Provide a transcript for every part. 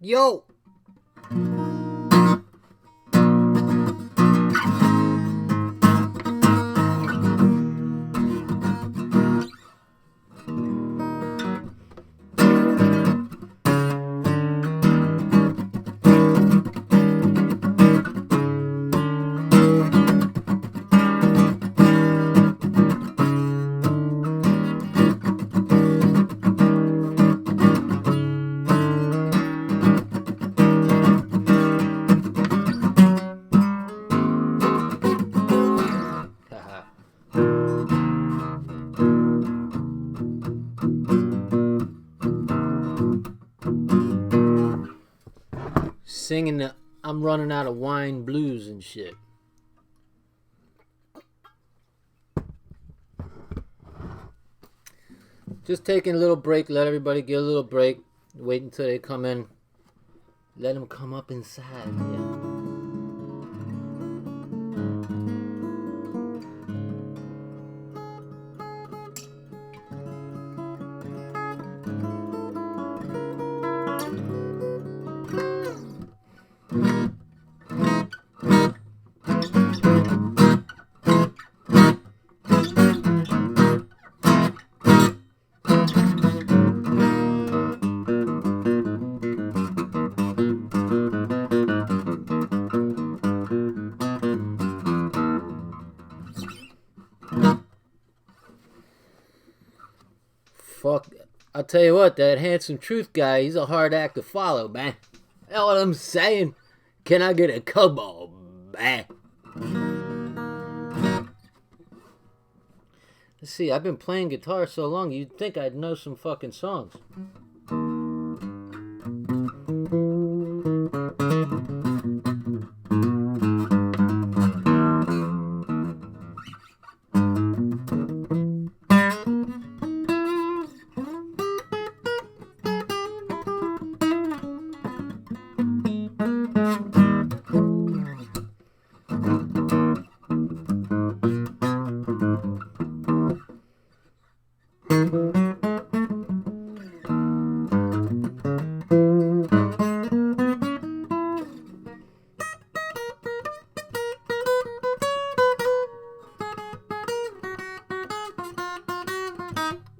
Yo! Singing the I'm running out of wine blues and shit. Just taking a little break. Let everybody get a little break. Wait until they come in. Let them come up inside. Yeah. Fuck. I'll tell you what, that Handsome Truth guy, he's a hard act to follow, man. You know what I'm saying? Can I get a cobalt, man? Let's see, I've been playing guitar so long, you'd think I'd know some fucking songs.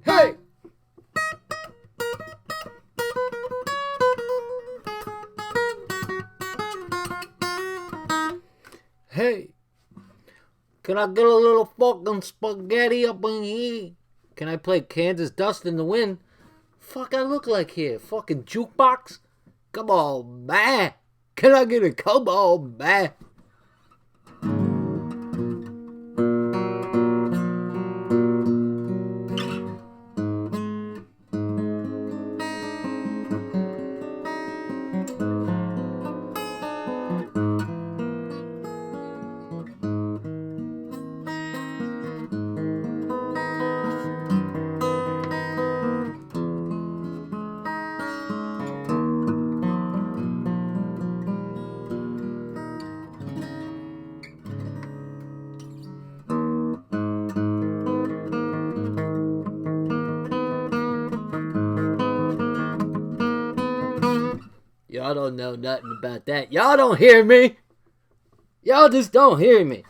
Hey! Hey! Can I get a little fucking spaghetti up in here? Can I play Kansas Dust in the Wind? Fuck I look like here? Fucking jukebox? Come on, man! Can I get a come on, man? Y'all don't know nothing about that. Y'all don't hear me. Y'all just don't hear me.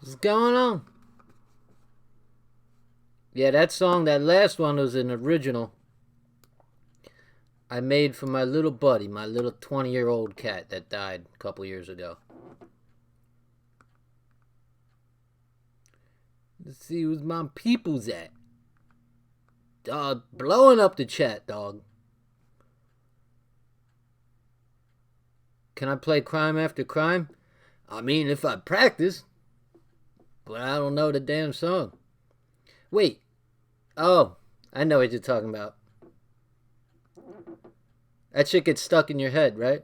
What's going on? Yeah, that song, that last one was an original I made for my little buddy, my little 20-year-old cat that died a couple years ago. Let's see who's my peoples at. Dog, blowing up the chat, dog. Can I play Crime After Crime? I mean, if I practice. But I don't know the damn song. Wait. Oh, I know what you're talking about. That shit gets stuck in your head, right?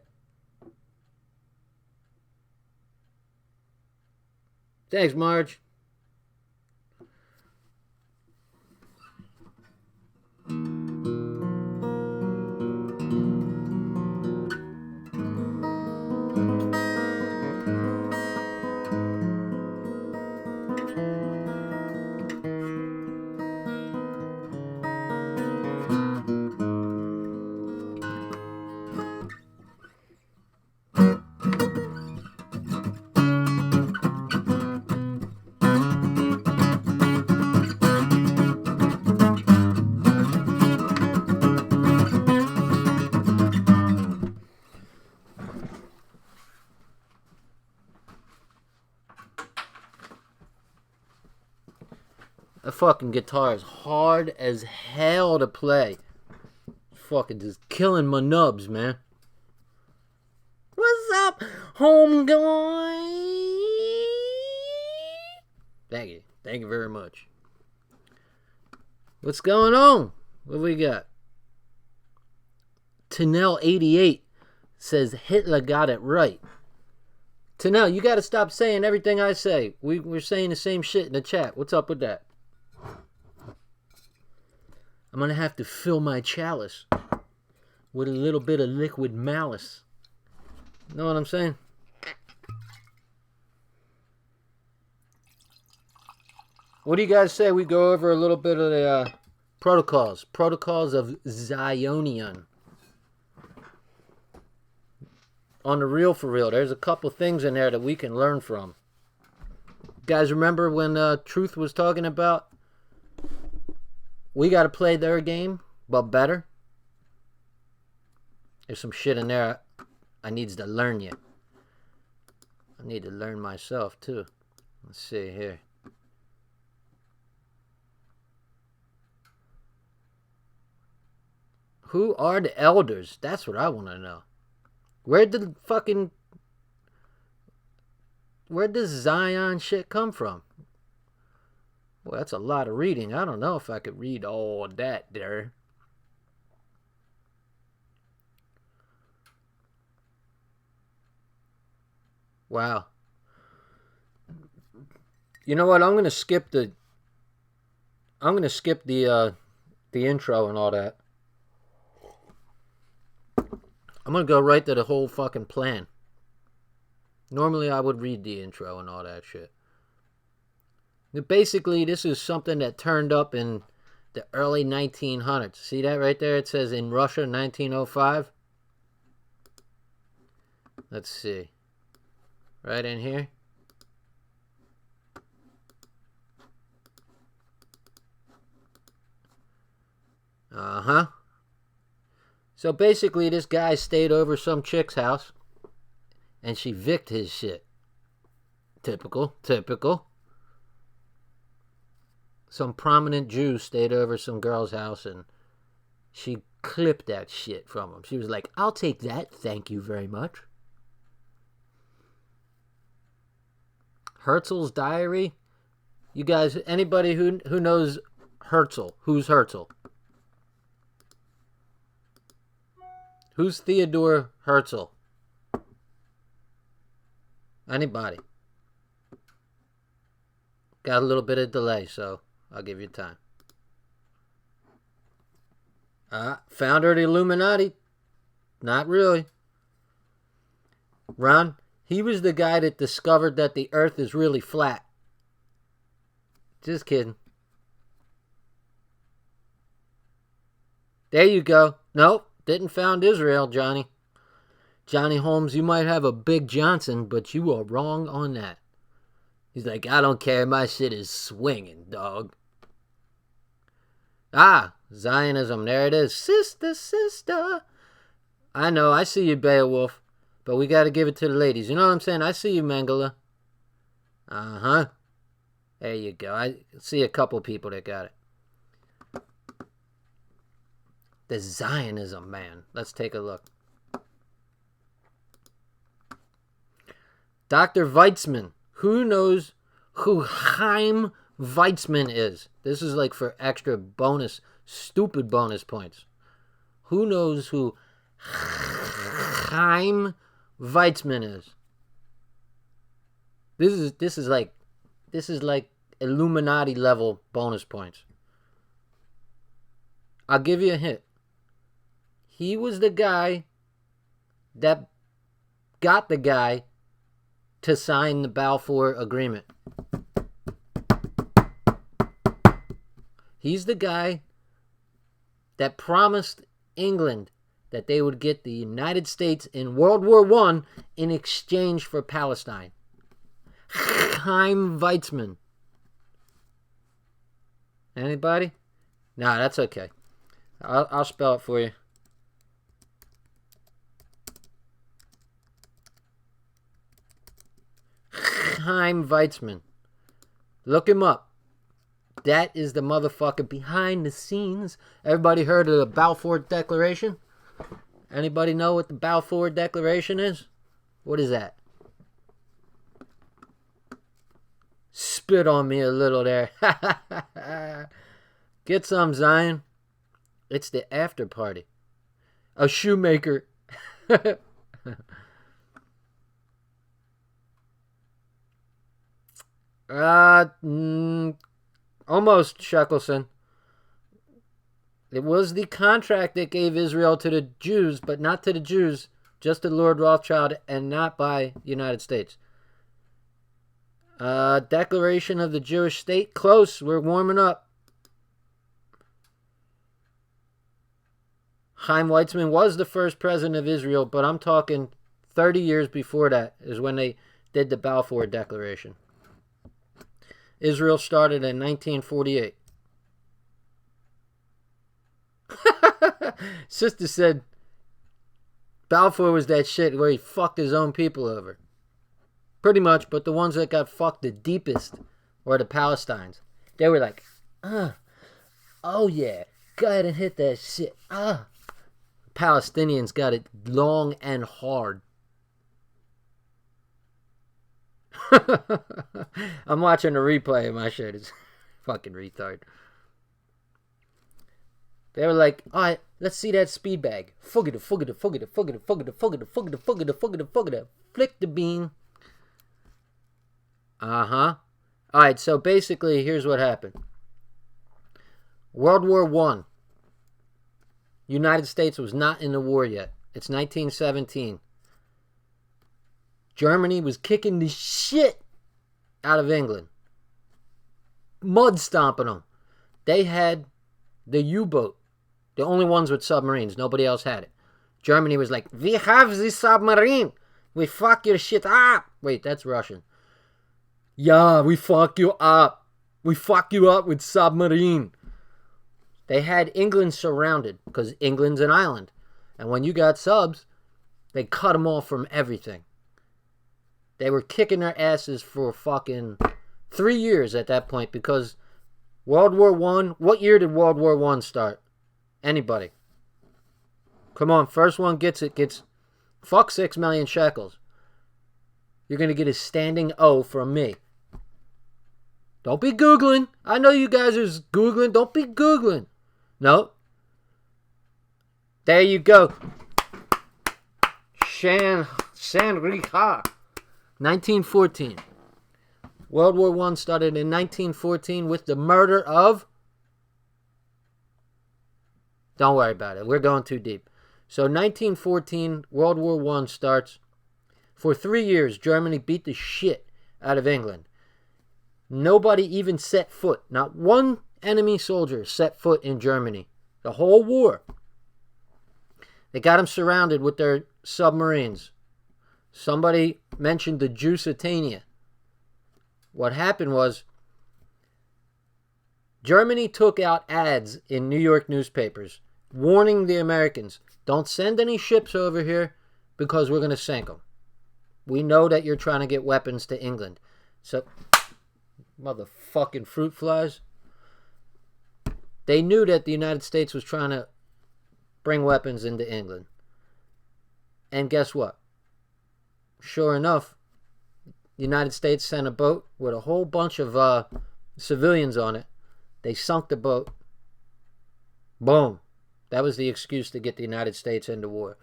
Thanks, Marge. That fucking guitar is hard as hell to play. Fucking just killing my nubs, man. What's up, home guy? Thank you. Thank you very much. What's going on? What we got? Tanel88 says Hitler got it right. Tanel, you got to stop saying everything I say. We're saying the same shit in the chat. What's up with that? I'm going to have to fill my chalice with a little bit of liquid malice. Know what I'm saying? What do you guys say we go over a little bit of the protocols? Protocols of Zionian. On the real for real, there's a couple things in there that we can learn from. You guys remember when Truth was talking about we got to play their game, but better? There's some shit in there I needs to learn yet. I need to learn myself, too. Let's see here. Who are the elders? That's what I want to know. Where did this Zion shit come from? Well, that's a lot of reading. I don't know if I could read all that there. Wow. You know what? I'm gonna skip the intro and all that. I'm gonna go right to the whole fucking plan. Normally I would read the intro and all that shit. Basically, this is something that turned up in the early 1900s. See that right there? It says in Russia, 1905. Let's see. Right in here. Uh-huh. So basically, this guy stayed over some chick's house, and she vicked his shit. Typical. Some prominent Jew stayed over some girl's house, and she clipped that shit from him. She was like, I'll take that, thank you very much. Herzl's diary? You guys, anybody who knows Herzl? Who's Herzl? Who's Theodore Herzl? Anybody? Got a little bit of delay, so I'll give you time. Founder of the Illuminati? Not really. Ron? He was the guy that discovered that the earth is really flat. Just kidding. There you go. Nope. Didn't found Israel, Johnny. Johnny Holmes, you might have a big Johnson, but you are wrong on that. He's like, I don't care. My shit is swinging, dog. Ah, Zionism. There it is. Sister, sister. I know. I see you, Beowulf. But we got to give it to the ladies. You know what I'm saying? I see you, Mengele. Uh-huh. There you go. I see a couple people that got it. The Zionism, man. Let's take a look. Dr. Weitzman. Who knows who Chaim Weitzman is? This is like for extra bonus, stupid bonus points. Who knows who Chaim Weitzman is? This is like Illuminati level bonus points. I'll give you a hint. He was the guy that got the guy to sign the Balfour Agreement. He's the guy that promised England that they would get the United States in World War I in exchange for Palestine. Chaim Weitzman. Anybody? Nah, that's okay. I'll spell it for you. Chaim Weitzman. Look him up. That is the motherfucker behind the scenes. Everybody heard of the Balfour Declaration? Anybody know what the Balfour Declaration is? What is that? Spit on me a little there. Get some, Zion. It's the Afterparty. A shoemaker. Almost, Shekelson. It was the contract that gave Israel to the Jews, but not to the Jews, just to Lord Rothschild, and not by the United States. Declaration of the Jewish State. Close. We're warming up. Chaim Weitzman was the first president of Israel, but I'm talking 30 years before that is when they did the Balfour Declaration. Israel started in 1948. Sister said Balfour was that shit where he fucked his own people over. Pretty much, but the ones that got fucked the deepest were the Palestinians. They were like, oh yeah, go ahead and hit that shit. Palestinians got it long and hard. I'm watching a replay of my shit. It's fucking retard. They were like, alright, let's see that speed bag. Fugita. Flick the bean. Alright, so basically, here's what happened. World War I. United States was not in the war yet. It's 1917. Germany was kicking the shit out of England. Mud stomping them. They had the U-boat. The only ones with submarines. Nobody else had it. Germany was like, we have the submarine. We fuck your shit up. Wait, that's Russian. Yeah, we fuck you up. We fuck you up with submarine. They had England surrounded because England's an island. And when you got subs, they cut them off from everything. They were kicking their asses for fucking 3 years at that point because World War I, what year did World War I start? Anybody? Come on, first one gets it, fuck 6 million shekels. You're going to get a standing O from me. Don't be Googling. I know you guys are Googling. Don't be Googling. No. There you go. Shanriha. 1914. World War I started in 1914 with the murder of... Don't worry about it. We're going too deep. So 1914, World War I starts. For 3 years, Germany beat the shit out of England. Nobody even set foot. Not one enemy soldier set foot in Germany. The whole war. They got them surrounded with their submarines. Somebody mentioned the Lusitania. What happened was Germany took out ads in New York newspapers warning the Americans, don't send any ships over here because we're going to sink them. We know that you're trying to get weapons to England. So, motherfucking fruit flies. They knew that the United States was trying to bring weapons into England. And guess what? Sure enough, the United States sent a boat with a whole bunch of civilians on it. They sunk the boat. Boom. That was the excuse to get the United States into war.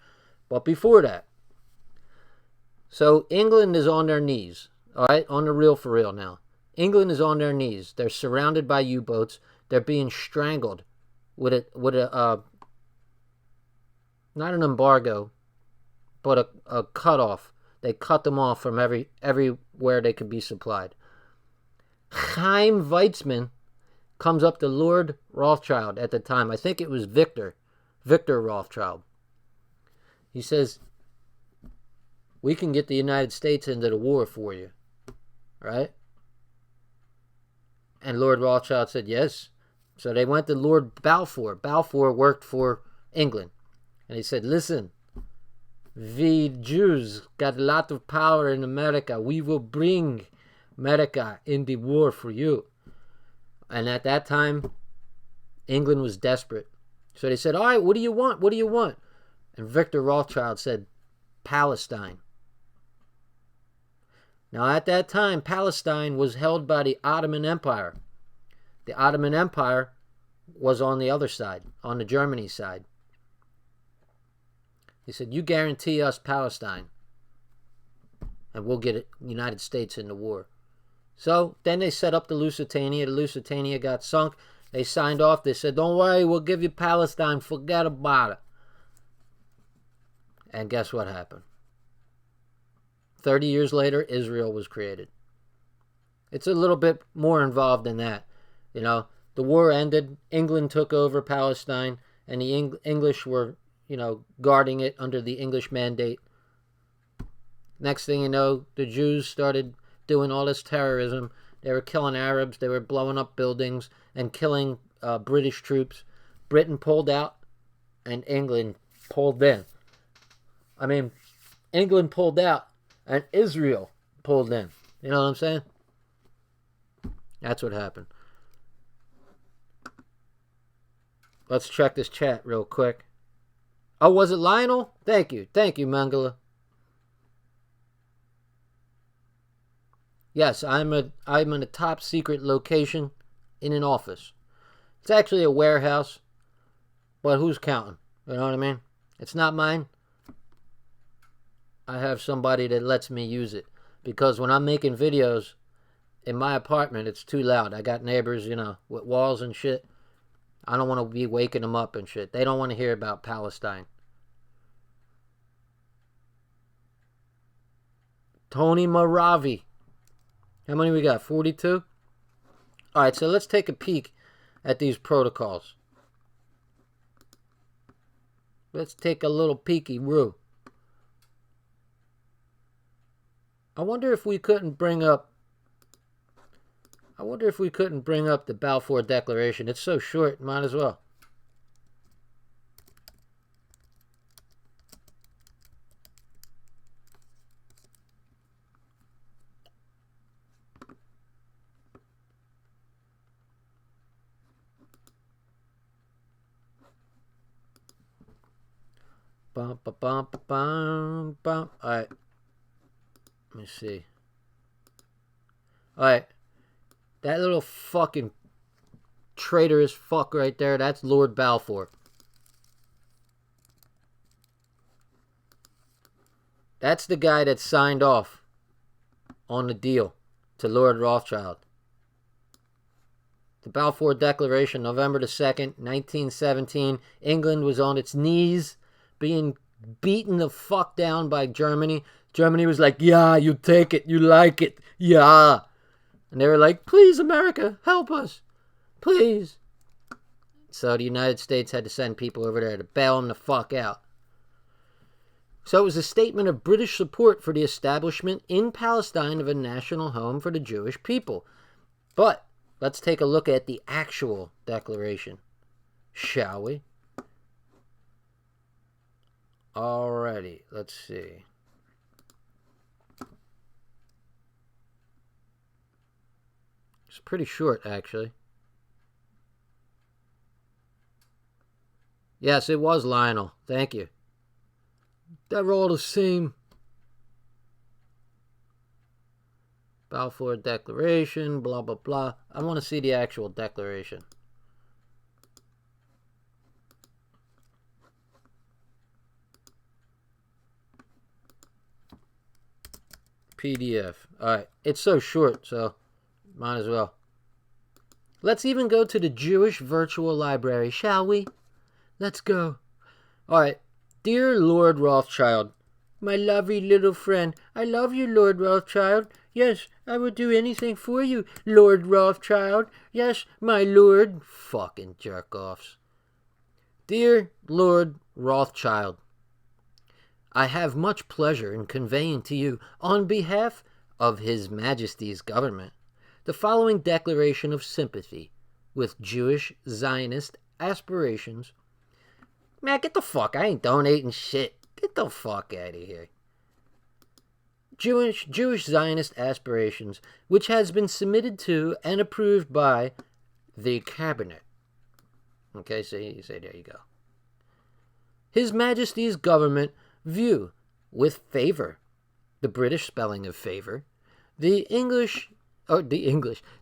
But before that, so England is on their knees. All right? On the real for real now. England is on their knees. They're surrounded by U-boats. They're being strangled with a not an embargo, but a cutoff. They cut them off from everywhere they could be supplied. Chaim Weizmann comes up to Lord Rothschild at the time. I think it was Victor Rothschild. He says, we can get the United States into the war for you. Right? And Lord Rothschild said, yes. So they went to Lord Balfour. Balfour worked for England. And he said, listen, we Jews got a lot of power in America. We will bring America in the war for you. And at that time, England was desperate. So they said, all right, what do you want? What do you want? And Victor Rothschild said, Palestine. Now at that time, Palestine was held by the Ottoman Empire. The Ottoman Empire was on the other side, on the Germany side. He said, you guarantee us Palestine, and we'll get the United States in the war. So then they set up the Lusitania. The Lusitania got sunk. They signed off. They said, don't worry, we'll give you Palestine. Forget about it. And guess what happened? 30 years later, Israel was created. It's a little bit more involved than that. You know, the war ended. England took over Palestine, and the English were, guarding it under the English mandate. Next thing you know, the Jews started doing all this terrorism. They were killing Arabs. They were blowing up buildings and killing British troops. Britain pulled out, and England pulled in. I mean, England pulled out, and Israel pulled in. You know what I'm saying? That's what happened. Let's check this chat real quick. Oh, was it Lionel? Thank you. Thank you, Mangala. Yes, I'm in a top secret location in an office. It's actually a warehouse, but who's counting? You know what I mean? It's not mine. I have somebody that lets me use it, because when I'm making videos in my apartment, it's too loud. I got neighbors, with walls and shit. I don't want to be waking them up and shit. They don't want to hear about Palestine. Tony Maravi. How many we got? 42? All right, so let's take a peek at these protocols. Let's take a little peeky-woo. I wonder if we couldn't bring up the Balfour Declaration. It's so short, might as well. Bum, ba, bum, ba, bum, bum. All right. Let me see. All right. That little fucking traitorous fuck right there, that's Lord Balfour. That's the guy that signed off on the deal to Lord Rothschild. The Balfour Declaration, November the 2nd, 1917. England was on its knees, being beaten the fuck down by Germany. Germany was like, yeah, you take it, you like it, yeah. And they were like, please, America, help us. Please. So the United States had to send people over there to bail them the fuck out. So it was a statement of British support for the establishment in Palestine of a national home for the Jewish people. But let's take a look at the actual declaration, shall we? Alrighty, let's see. It's pretty short, actually. Yes, it was Lionel. Thank you. They're all the same. Balfour Declaration, blah, blah, blah. I want to see the actual declaration. PDF. Alright, it's so short, so might as well. Let's even go to the Jewish Virtual Library, shall we? Let's go. Alright. Dear Lord Rothschild, my lovely little friend, I love you, Lord Rothschild. Yes, I would do anything for you, Lord Rothschild. Yes, my lord. Fucking jerk-offs. Dear Lord Rothschild, I have much pleasure in conveying to you, on behalf of His Majesty's government, the following declaration of sympathy with Jewish Zionist aspirations. Man, get the fuck. I ain't donating shit. Get the fuck out of here. Jewish Zionist aspirations, which has been submitted to and approved by the cabinet. Okay, so you say there you go. His Majesty's government view with favor, the British spelling of favor, the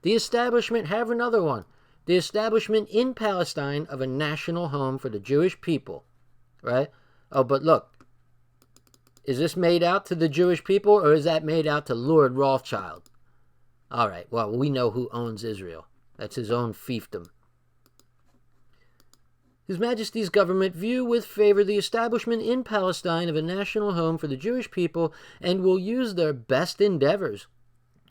establishment, have another one, the establishment in Palestine of a national home for the Jewish people, right? Oh, but look, is this made out to the Jewish people, or is that made out to Lord Rothschild? All right, well, we know who owns Israel. That's his own fiefdom. His Majesty's government view with favor the establishment in Palestine of a national home for the Jewish people and will use their best endeavors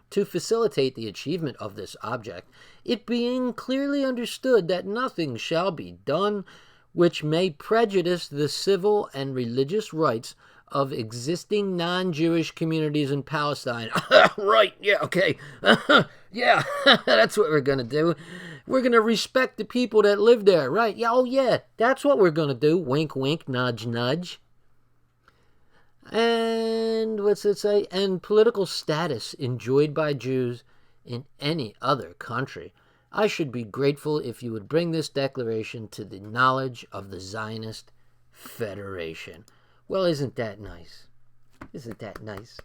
to facilitate the achievement of this object, it being clearly understood that nothing shall be done which may prejudice the civil and religious rights of existing non-Jewish communities in Palestine. Right, yeah, okay. Yeah, that's what we're going to do. We're going to respect the people that live there, right? Yeah, oh yeah, that's what we're going to do. Wink, wink, nudge, nudge. And what's it say? And political status enjoyed by Jews in any other country. I should be grateful if you would bring this declaration to the knowledge of the Zionist Federation. Well, isn't that nice? Isn't that nice?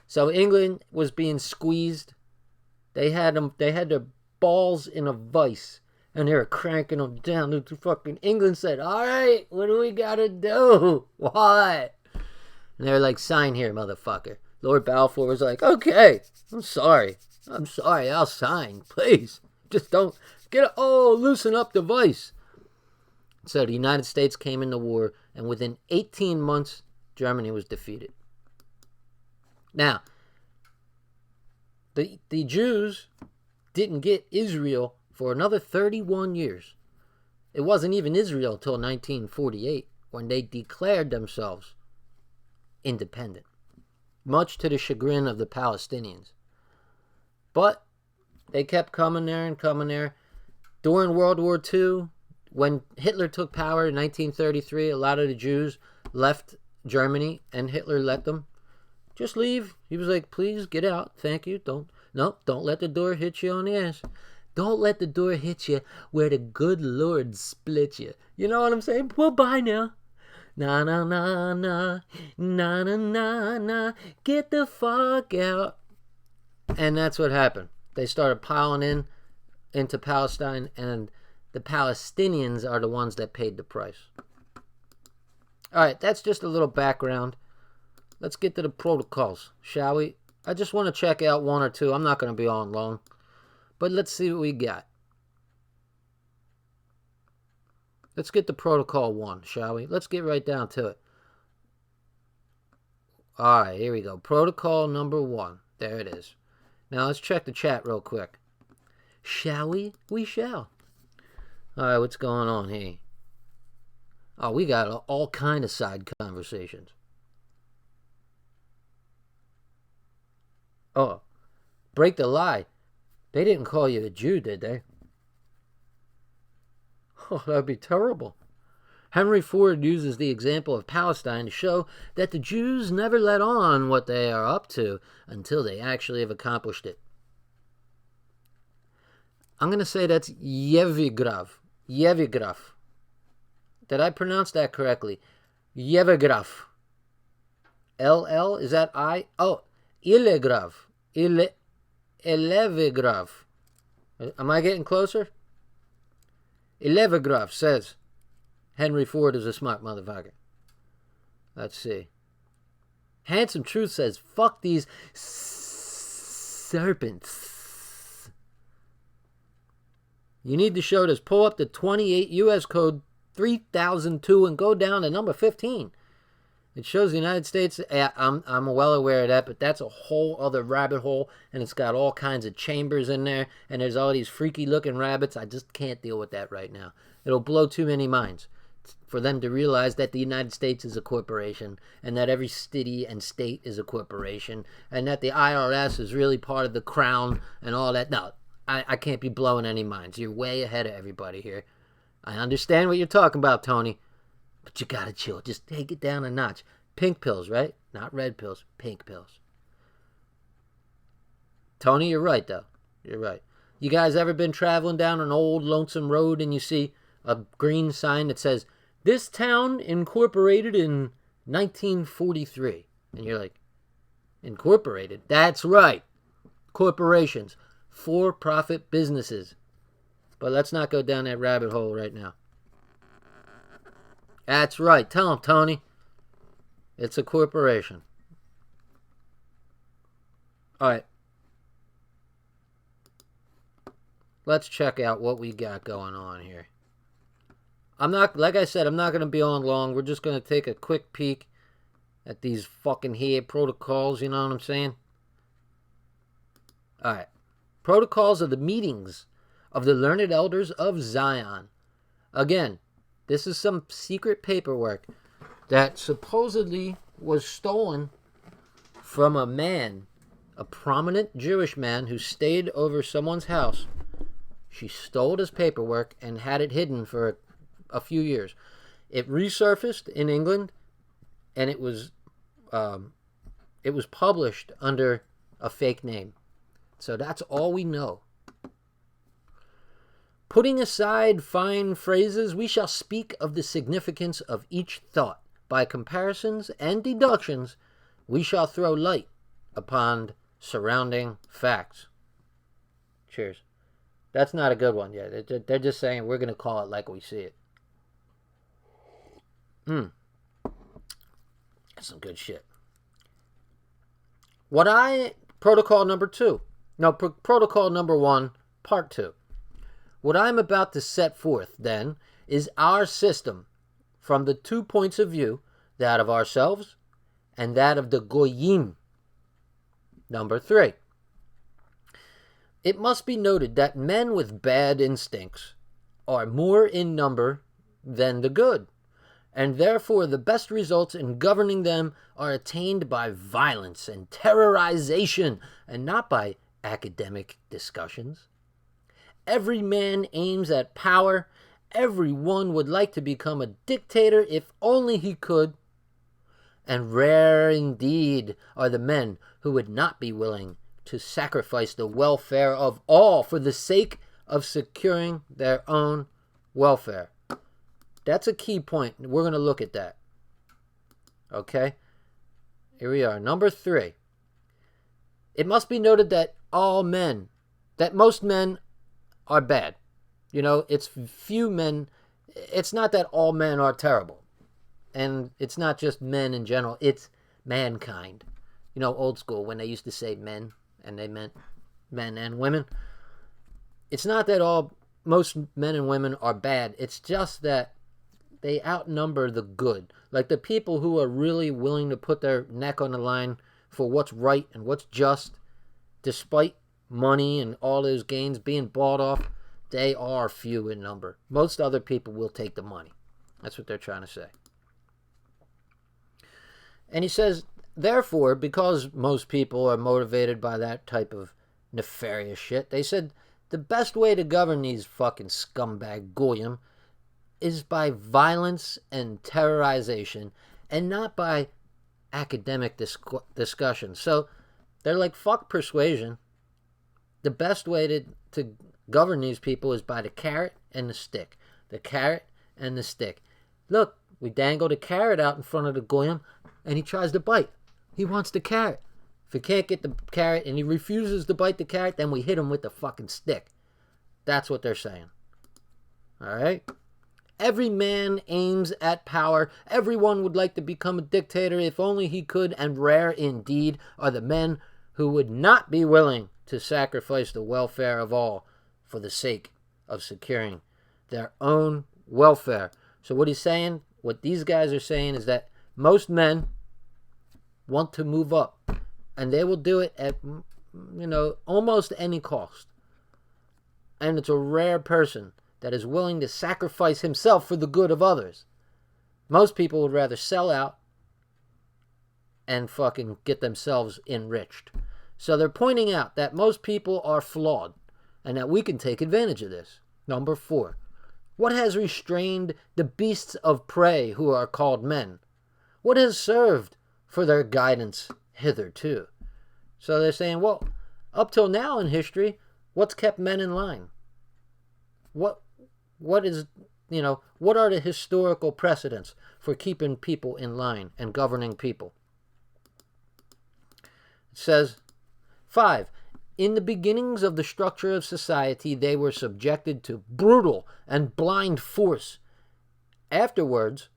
So England was being squeezed. They had their balls in a vice, and they were cranking them down. The fucking England said, "All right, what do we gotta do? What?" And they were like, "Sign here, motherfucker." Lord Balfour was like, "Okay, I'm sorry, I'll sign, please. Just don't loosen up the vice." So the United States came into war, and within 18 months, Germany was defeated. Now, the Jews didn't get Israel for another 31 years. It wasn't even Israel until 1948, when they declared themselves independent, much to the chagrin of the Palestinians. But they kept coming there and coming there. During World War II, when Hitler took power in 1933, a lot of the Jews left Germany, and Hitler let them just leave. He was like, "Please get out. Thank you. Don't let the door hit you on the ass. Don't let the door hit you where the good Lord split you." You know what I'm saying? Well, bye now. Na na na na na na na na. Get the fuck out. And that's what happened. They started piling into Palestine, and the Palestinians are the ones that paid the price. All right, that's just a little background. Let's get to the protocols, shall we? I just want to check out one or two. I'm not going to be on long, but let's see what we got. Let's get to protocol 1, shall we? Let's get right down to it. All right, here we go. Protocol number 1. There it is. Now let's check the chat real quick. Shall we? We shall. All right, what's going on here? Oh, we got all kind of side conversations. Oh, break the lie. They didn't call you a Jew, did they? Oh, that'd be terrible. Henry Ford uses the example of Palestine to show that the Jews never let on what they are up to until they actually have accomplished it. I'm going to say that's Yevigrav. Yevigrav. Did I pronounce that correctly? Yevigrav. LL, is that I? Oh, Ilegrav. Elevigrav. Am I getting closer? Elevigrav says Henry Ford is a smart motherfucker. Let's see. Handsome Truth says, fuck these serpents. You need to show this. Pull up the 28 U.S. Code 3002 and go down to number 15. It shows the United States. I'm well aware of that, but that's a whole other rabbit hole, and it's got all kinds of chambers in there, and there's all these freaky-looking rabbits. I just can't deal with that right now. It'll blow too many minds for them to realize that the United States is a corporation, and that every city and state is a corporation, and that the IRS is really part of the crown and all that. No, I can't be blowing any minds. You're way ahead of everybody here. I understand what you're talking about, Tony. But you gotta chill. Just take it down a notch. Pink pills, right? Not red pills. Pink pills. Tony, you're right, though. You're right. You guys ever been traveling down an old lonesome road and you see a green sign that says, "This town incorporated in 1943." And you're like, incorporated? That's right. Corporations. For-profit businesses. But let's not go down that rabbit hole right now. That's right. Tell him, Tony. It's a corporation. All right. Let's check out what we got going on here. Like I said, I'm not going to be on long. We're just going to take a quick peek at these fucking here protocols, you know what I'm saying? All right. Protocols of the meetings of the learned elders of Zion. Again, this is some secret paperwork that supposedly was stolen from a man, a prominent Jewish man who stayed over someone's house. She stole his paperwork and had it hidden for a few years. It resurfaced in England, and it was published under a fake name. So that's all we know. Putting aside fine phrases, we shall speak of the significance of each thought. By comparisons and deductions, we shall throw light upon surrounding facts. Cheers. That's not a good one yet. They're just saying we're going to call it like we see it. That's some good shit. Protocol number 1, part 2. What I'm about to set forth, then, is our system from the 2 points of view, that of ourselves and that of the goyim. Number 3. It must be noted that men with bad instincts are more in number than the good, and therefore the best results in governing them are attained by violence and terrorization, and not by academic discussions. Every man aims at power. Every one would like to become a dictator if only he could. And rare indeed are the men who would not be willing to sacrifice the welfare of all for the sake of securing their own welfare. That's a key point. We're going to look at that. Okay? Here we are. Number 3. It must be noted that most men are bad. You know, it's few men. It's not that all men are terrible. And it's not just men in general. It's mankind. You know, old school, when they used to say men, and they meant men and women. It's not that most men and women are bad. It's just that they outnumber the good. Like the people who are really willing to put their neck on the line for what's right and what's just, despite money and all those gains being bought off, they are few in number. Most other people will take the money. That's what they're trying to say. And he says, therefore, because most people are motivated by that type of nefarious shit, they said the best way to govern these fucking scumbag goyim is by violence and terrorization and not by academic discussion. So they're like, fuck persuasion. The best way to govern these people is by the carrot and the stick. The carrot and the stick. Look, we dangled a carrot out in front of the goyim and he tries to bite. He wants the carrot. If he can't get the carrot and he refuses to bite the carrot, then we hit him with the fucking stick. That's what they're saying. Alright? Every man aims at power. Everyone would like to become a dictator if only he could, and rare indeed are the men who would not be willing to sacrifice the welfare of all for the sake of securing their own welfare. So what he's saying, what these guys are saying is that most men want to move up, and they will do it at, almost any cost. And it's a rare person that is willing to sacrifice himself for the good of others. Most people would rather sell out and fucking get themselves enriched. So they're pointing out that most people are flawed and that we can take advantage of this. Number 4. What has restrained the beasts of prey who are called men? What has served for their guidance hitherto? So they're saying, well, up till now in history, what's kept men in line? What are the historical precedents for keeping people in line and governing people? It says, 5. In the beginnings of the structure of society, they were subjected to brutal and blind force. Afterwards,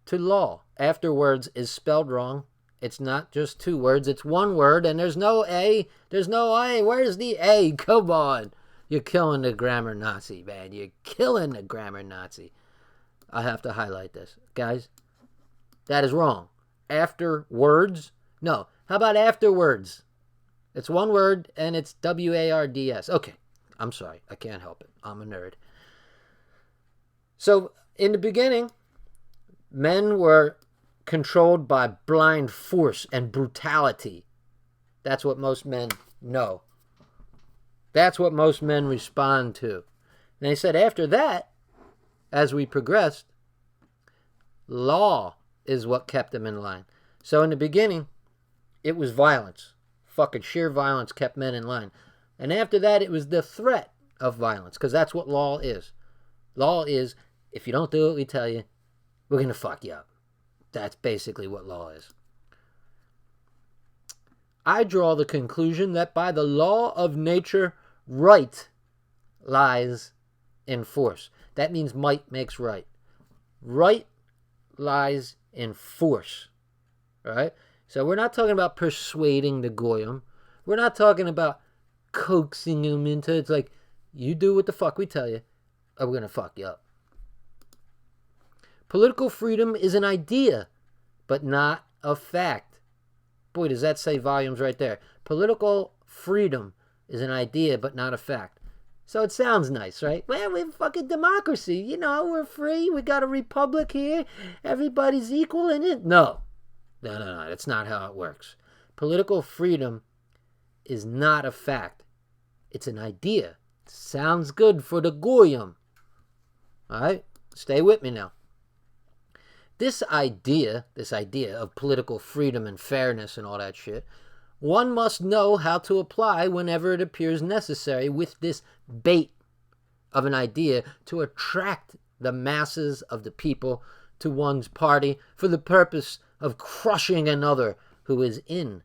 to law. Afterwards is spelled wrong. It's not just 2 words, it's 1 word, and there's no A. There's no A. Where's the A? Come on. You're killing the grammar Nazi, man. You're killing the grammar Nazi. I have to highlight this. Guys, that is wrong. Afterwards? No. How about afterwards? It's 1 word, and it's W-A-R-D-S. Okay. I'm sorry. I can't help it. I'm a nerd. So, in the beginning, men were controlled by blind force and brutality. That's what most men know. That's what most men respond to. And they said after that, as we progressed, law is what kept them in line. So in the beginning, it was violence. Fucking sheer violence kept men in line. And after that, it was the threat of violence, because that's what law is. Law is, if you don't do what we tell you, we're going to fuck you up. That's basically what law is. I draw the conclusion that by the law of nature, right lies in force. That means might makes right. Right lies in force. Right? So we're not talking about persuading the goyim. We're not talking about coaxing them into it's like, you do what the fuck we tell you, or we're going to fuck you up. Political freedom is an idea, but not a fact. Boy, does that say volumes right there. Political freedom is an idea, but not a fact. So it sounds nice, right? Well, we're fucking democracy. We're free. We got a republic here. Everybody's equal in it. No. That's not how it works. Political freedom is not a fact. It's an idea. Sounds good for the goyim. All right? Stay with me now. This idea of political freedom and fairness and all that shit, one must know how to apply whenever it appears necessary with this bait of an idea to attract the masses of the people to one's party for the purpose of crushing another who is in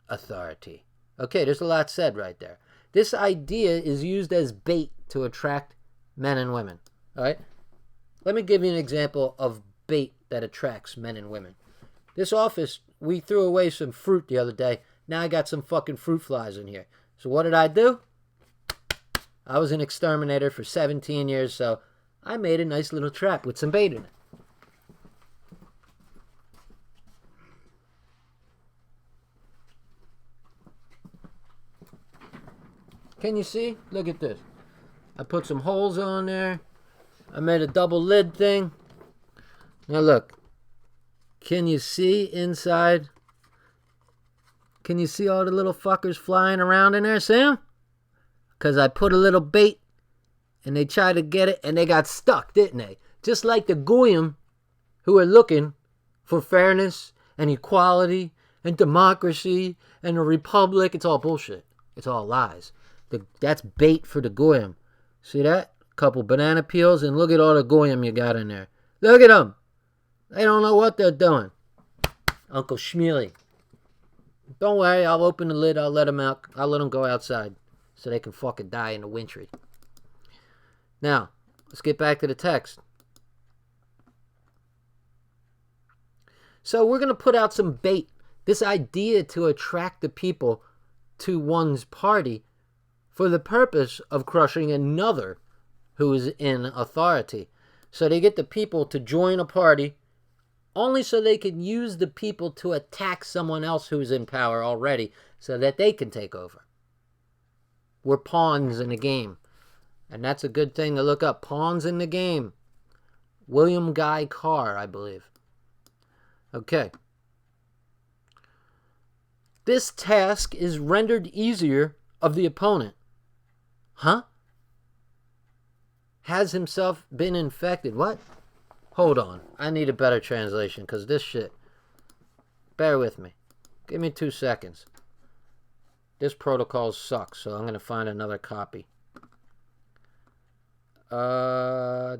authority. Okay, there's a lot said right there. This idea is used as bait to attract men and women. All right? Let me give you an example of bait that attracts men and women. This office, we threw away some fruit the other day. Now I got some fucking fruit flies in here. So what did I do? I was an exterminator for 17 years, so I made a nice little trap with some bait in it. Can you see? Look at this. I put some holes on there. I made a double lid thing. Now look. Can you see inside? Can you see all the little fuckers flying around in there, Sam? Because I put a little bait and they tried to get it and they got stuck, didn't they? Just like the goyim who are looking for fairness and equality and democracy and a republic. It's all bullshit. It's all lies. That's bait for the goyim. See that? Couple banana peels and look at all the goyim you got in there. Look at them. They don't know what they're doing. Uncle Shmuley. Don't worry, I'll open the lid. I'll let them out. I'll let them go outside so they can fucking die in the wintry. Now, let's get back to the text. So we're going to put out some bait. This idea to attract the people to one's party for the purpose of crushing another who is in authority. So they get the people to join a party only so they can use the people to attack someone else who's in power already so that they can take over. We're pawns in the game. And that's a good thing to look up. Pawns in the game. William Guy Carr, I believe. Okay. This task is rendered easier of the opponent. Huh? Has himself been infected. What? Hold on. I need a better translation because this shit. Bear with me. Give me 2 seconds. This protocol sucks, so I'm going to find another copy. I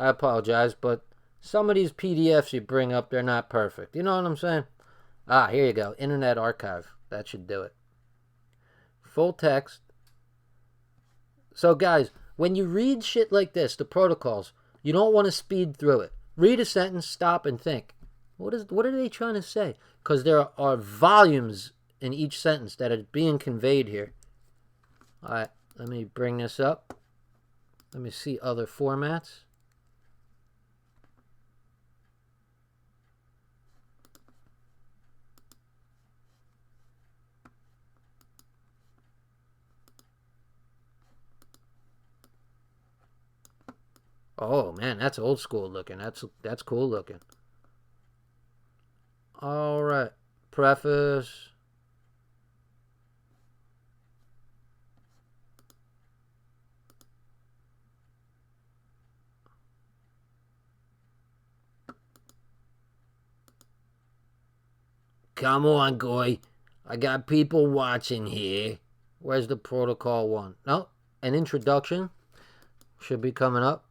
apologize, but some of these PDFs you bring up, they're not perfect. You know what I'm saying? Ah, here you go. Internet Archive. That should do it. Full text. So, guys, when you read shit like this, the protocols, you don't want to speed through it. Read a sentence, stop, and think. What are they trying to say? Because there are volumes in each sentence that are being conveyed here. All right, let me bring this up. Let me see other formats. Oh man, that's old school looking. That's cool looking. All right, preface. Come on, Goy. I got people watching here. Where's the protocol one? No, an introduction should be coming up.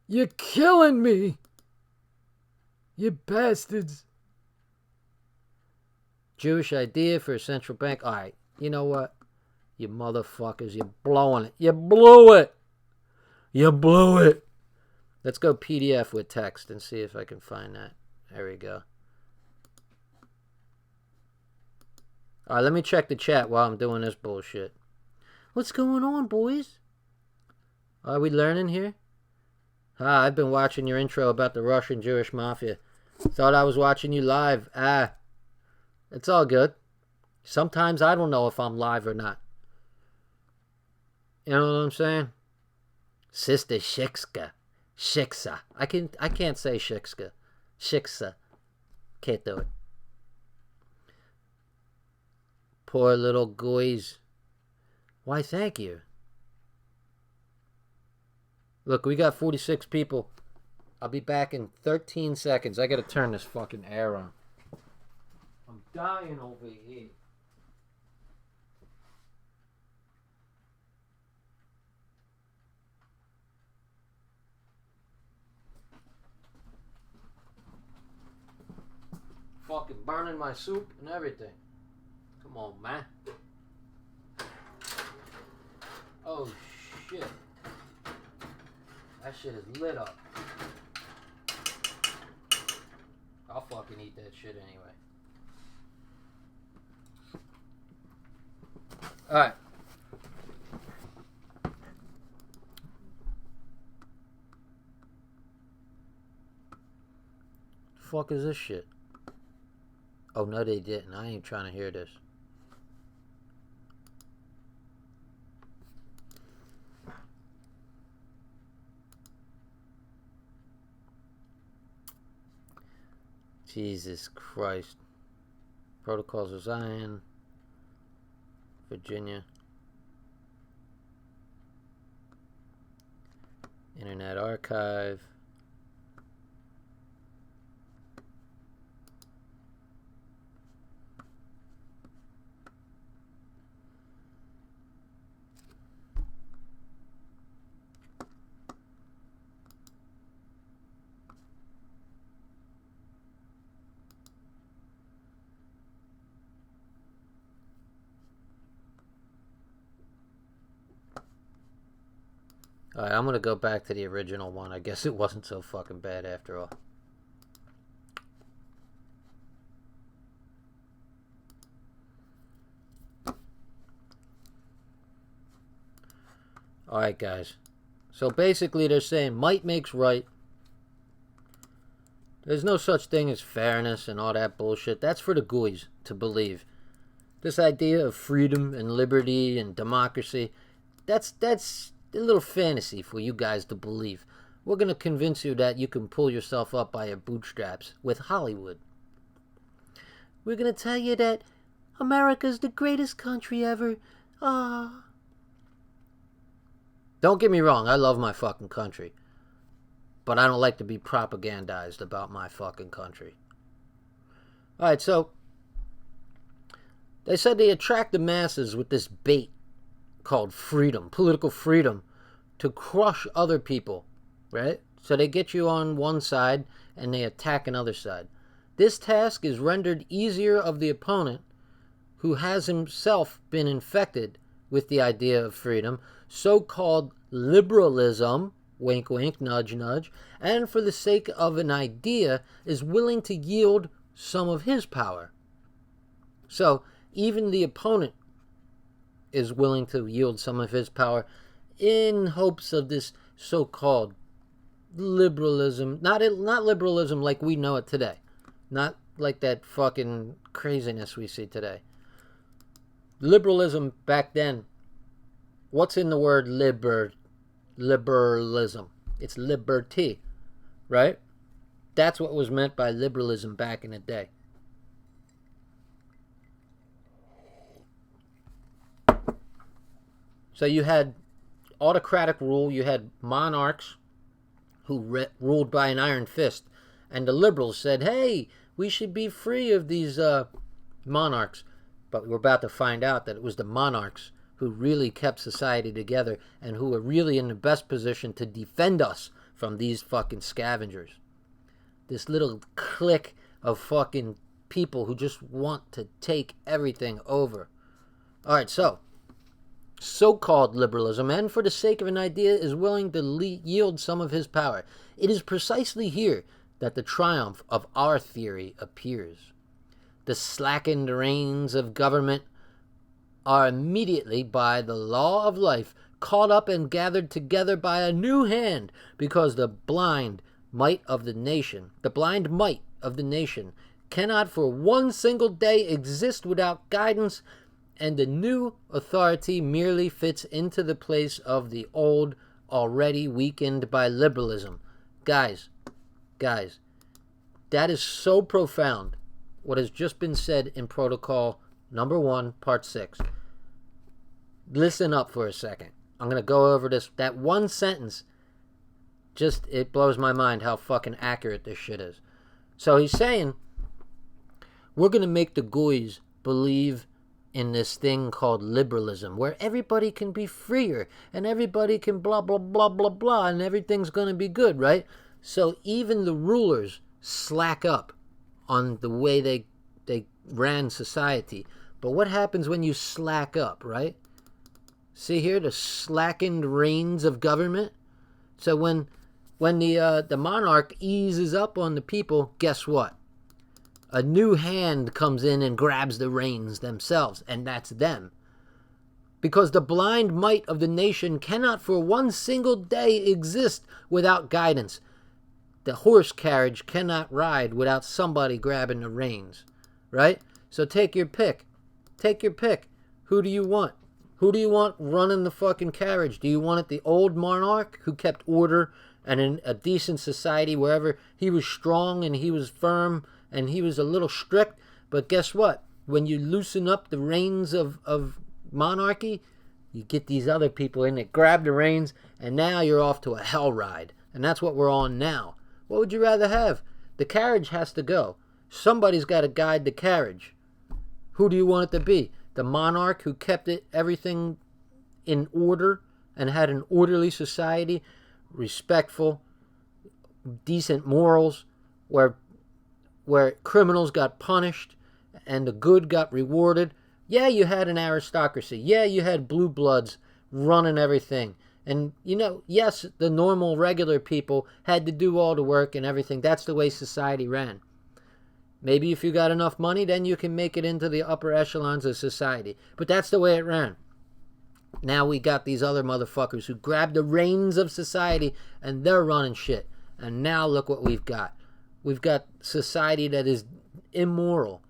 You're killing me, you bastards. Jewish idea for a central bank. All right, you know what? You motherfuckers, you're blowing it. You blew it. You blew it. Let's go PDF with text and see if I can find that. There we go. All right, let me check the chat while I'm doing this bullshit. What's going on, boys? Are we learning here? Ah, I've been watching your intro about the Russian Jewish mafia. Thought I was watching you live. Ah, it's all good. Sometimes I don't know if I'm live or not. You know what I'm saying? Sister Shikska. Shiksa. I can't say Shikska. Shiksa. Can't do it. Poor little goys. Why, thank you. Look, we got 46 people. I'll be back in 13 seconds. I gotta turn this fucking air on. I'm dying over here. Fucking burning my soup and everything. Come on, man. Oh, shit. That shit is lit up. I'll fucking eat that shit anyway. Alright. fuck is this shit? Oh, no, they didn't. I ain't trying to hear this. Jesus Christ. Protocols of Zion. Virginia. Internet Archive. Alright, I'm gonna go back to the original one. I guess it wasn't so fucking bad after all. Alright, guys. So basically they're saying might makes right. There's no such thing as fairness and all that bullshit. That's for the gooies to believe. This idea of freedom and liberty and democracy, that's a little fantasy for you guys to believe. We're going to convince you that you can pull yourself up by your bootstraps with Hollywood. We're going to tell you that America's the greatest country ever. Ah. Don't get me wrong, I love my fucking country. But I don't like to be propagandized about my fucking country. Alright, so they said they attract the masses with this bait called freedom, political freedom, to crush other people, right? So they get you on one side and they attack another side. This task is rendered easier of the opponent who has himself been infected with the idea of freedom, so-called liberalism, wink wink, nudge nudge, and for the sake of an idea is willing to yield some of his power. So even the opponent is willing to yield some of his power in hopes of this so-called liberalism. Not liberalism like we know it today. Not like that fucking craziness we see today. Liberalism back then, what's in the word liberalism? It's liberty, right? That's what was meant by liberalism back in the day. So you had autocratic rule, you had monarchs who ruled by an iron fist, and the liberals said, hey, we should be free of these monarchs. But we're about to find out that it was the monarchs who really kept society together and who were really in the best position to defend us from these fucking scavengers. This little clique of fucking people who just want to take everything over. Alright, so-called liberalism, and for the sake of an idea, is willing to yield some of his power. It is precisely here that the triumph of our theory appears. The slackened reins of government are immediately, by the law of life, caught up and gathered together by a new hand, because the blind might of the nation cannot for one single day exist without guidance, and the new authority merely fits into the place of the old, already weakened by liberalism. Guys, that is so profound, what has just been said in Protocol number 1, Part 6. Listen up for a second. I'm going to go over that one sentence. Just, it blows my mind how fucking accurate this shit is. So he's saying, we're going to make the gooies believe in this thing called liberalism, where everybody can be freer and everybody can blah blah blah blah blah and everything's going to be good, right? So even the rulers slack up on the way they ran society. But what happens when you slack up, right? See here, the slackened reins of government. So when the monarch eases up on the people, guess what? A new hand comes in and grabs the reins themselves, and that's them. Because the blind might of the nation cannot for one single day exist without guidance. the horse carriage cannot ride without somebody grabbing the reins, right? So take your pick. Take your pick. Who do you want? Who do you want running the fucking carriage? Do you want it the old monarch who kept order and in a decent society wherever he was strong and he was firm and he was a little strict? But guess what? When you loosen up the reins of monarchy, you get these other people in that grab the reins, and now you're off to a hell ride. And that's what we're on now. What would you rather have? The carriage has to go. Somebody's got to guide the carriage. Who do you want it to be? The monarch who kept everything in order and had an orderly society, respectful, decent morals, where criminals got punished and the good got rewarded. Yeah, you had an aristocracy. Yeah, you had blue bloods running everything. And, yes, the normal, regular people had to do all the work and everything. That's the way society ran. Maybe if you got enough money, then you can make it into the upper echelons of society. But that's the way it ran. Now we got these other motherfuckers who grab the reins of society and they're running shit. And now look what we've got. We've got society that is immoral.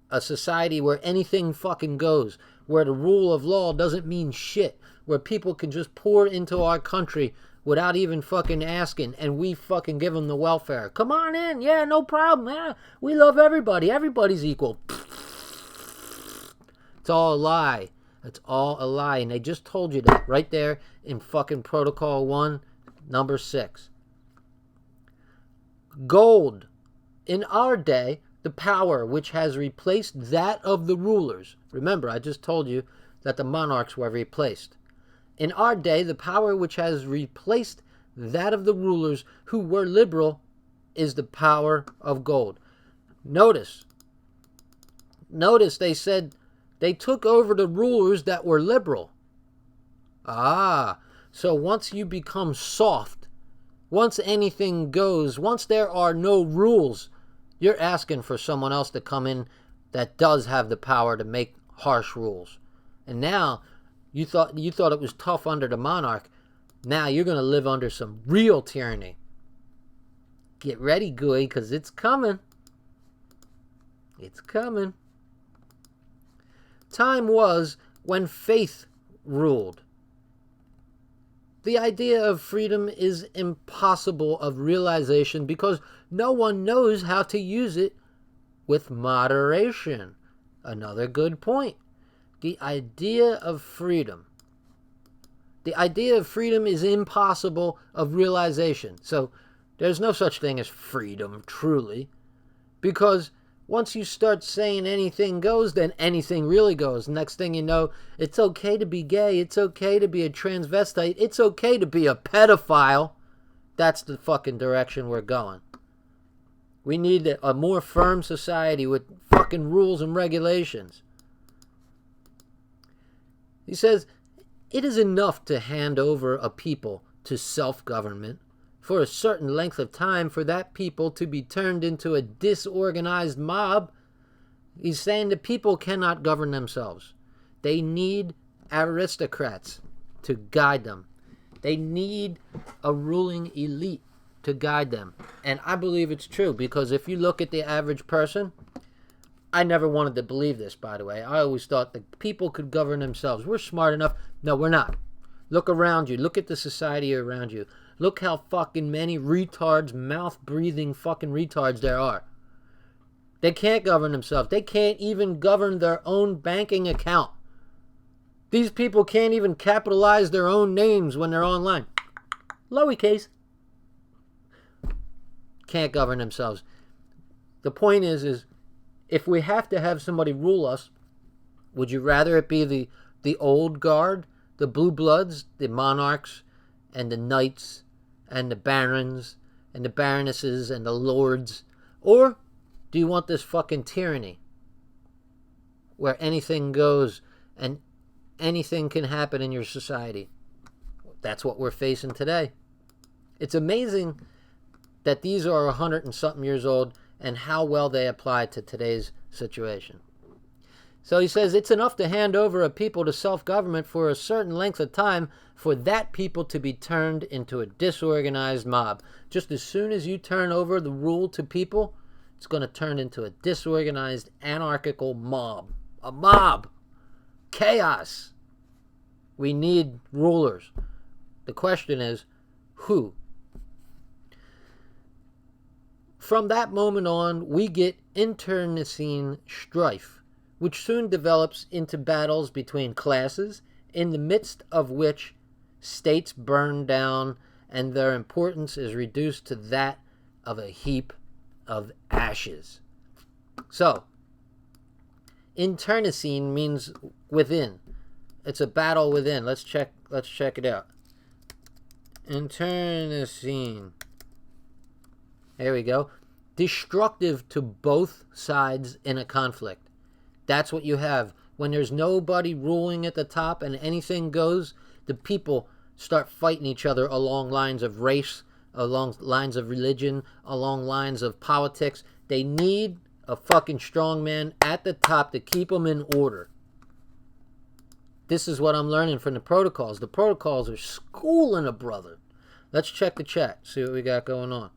A society where anything fucking goes. Where the rule of law doesn't mean shit. Where people can just pour into our country without even fucking asking, and we fucking give them the welfare. Come on in, yeah, no problem. Yeah, we love everybody. Everybody's equal. It's all a lie. It's all a lie, and they just told you that right there in fucking Protocol 1, number 6. Gold. In our day, the power which has replaced that of the rulers. Remember, I just told you that the monarchs were replaced. In our day, the power which has replaced that of the rulers who were liberal is the power of gold. Notice they said they took over the rulers that were liberal. So once you become soft, once anything goes, once there are no rules, you're asking for someone else to come in that does have the power to make harsh rules. And now you thought it was tough under the monarch. Now you're going to live under some real tyranny. Get ready, gooey, because it's coming. It's coming. Time was when faith ruled. The idea of freedom is impossible of realization because no one knows how to use it with moderation. Another good point. The idea of freedom. The idea of freedom is impossible of realization. So there's no such thing as freedom, truly. Because once you start saying anything goes, then anything really goes. Next thing you know, it's okay to be gay. It's okay to be a transvestite. It's okay to be a pedophile. That's the fucking direction we're going. We need a more firm society with fucking rules and regulations. He says, it is enough to hand over a people to self-government for a certain length of time for that people to be turned into a disorganized mob. He's saying the people cannot govern themselves. They need aristocrats to guide them. They need a ruling elite to guide them. And I believe it's true because if you look at the average person, I never wanted to believe this, by the way. I always thought that people could govern themselves. We're smart enough. No, we're not. Look around you. Look at the society around you. Look how fucking many retards, mouth-breathing fucking retards there are. They can't govern themselves. They can't even govern their own banking account. These people can't even capitalize their own names when they're online. Lowercase. Can't govern themselves. The point is if we have to have somebody rule us, would you rather it be the old guard, the blue bloods, the monarchs, and the knights, and the barons, and the baronesses, and the lords? Or do you want this fucking tyranny where anything goes and anything can happen in your society? That's what we're facing today. It's amazing that these are 100 and something years old and how well they apply to today's situation. So he says it's enough to hand over a people to self-government for a certain length of time for that people to be turned into a disorganized mob. Just as soon as you turn over the rule to people, it's going to turn into a disorganized, anarchical mob. A mob. Chaos. We need rulers. The question is, who? From that moment on, we get internecine strife, which soon develops into battles between classes, in the midst of which states burn down and their importance is reduced to that of a heap of ashes. So, internecine means within. It's a battle within. Let's check it out. Internecine. There we go. Destructive to both sides in a conflict. That's what you have. When there's nobody ruling at the top and anything goes, the people start fighting each other along lines of race, along lines of religion, along lines of politics. They need a fucking strong man at the top to keep them in order. This is what I'm learning from the protocols. The protocols are schooling a brother. Let's check the chat, see what we got going on.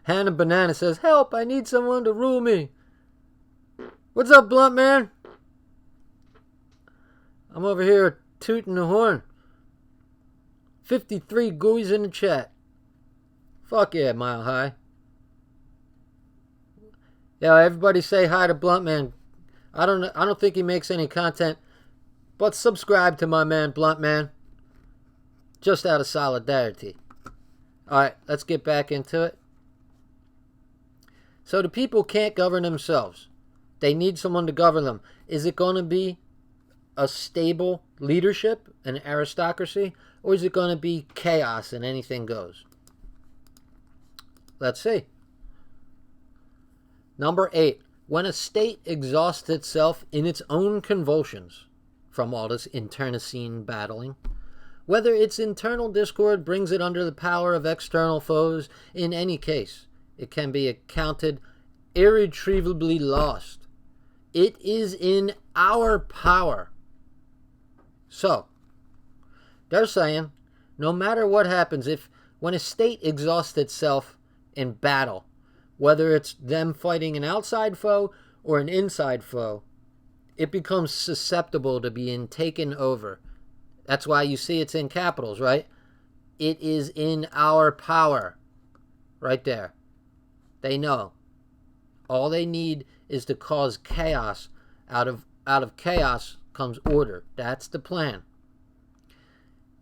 Hannah Banana says, help, I need someone to rule me. What's up, Blunt Man? I'm over here tooting the horn. 53 gooies in the chat. Fuck yeah, Mile High. Yeah, everybody say hi to Blunt Man. I don't think he makes any content, but subscribe to my man Blunt Man. Just out of solidarity. Alright, let's get back into it. So the people can't govern themselves. They need someone to govern them. Is it going to be a stable leadership, an aristocracy, or is it going to be chaos and anything goes? Let's see. Number 8. When a state exhausts itself in its own convulsions from all this internecine battling, whether its internal discord brings it under the power of external foes, in any case, it can be accounted irretrievably lost. It is in our power. So, they're saying, no matter what happens, when a state exhausts itself in battle, whether it's them fighting an outside foe or an inside foe, it becomes susceptible to being taken over. That's why you see it's in capitals, right? It is in our power. Right there. They know. All they need is to cause chaos. Out of chaos comes order. That's the plan.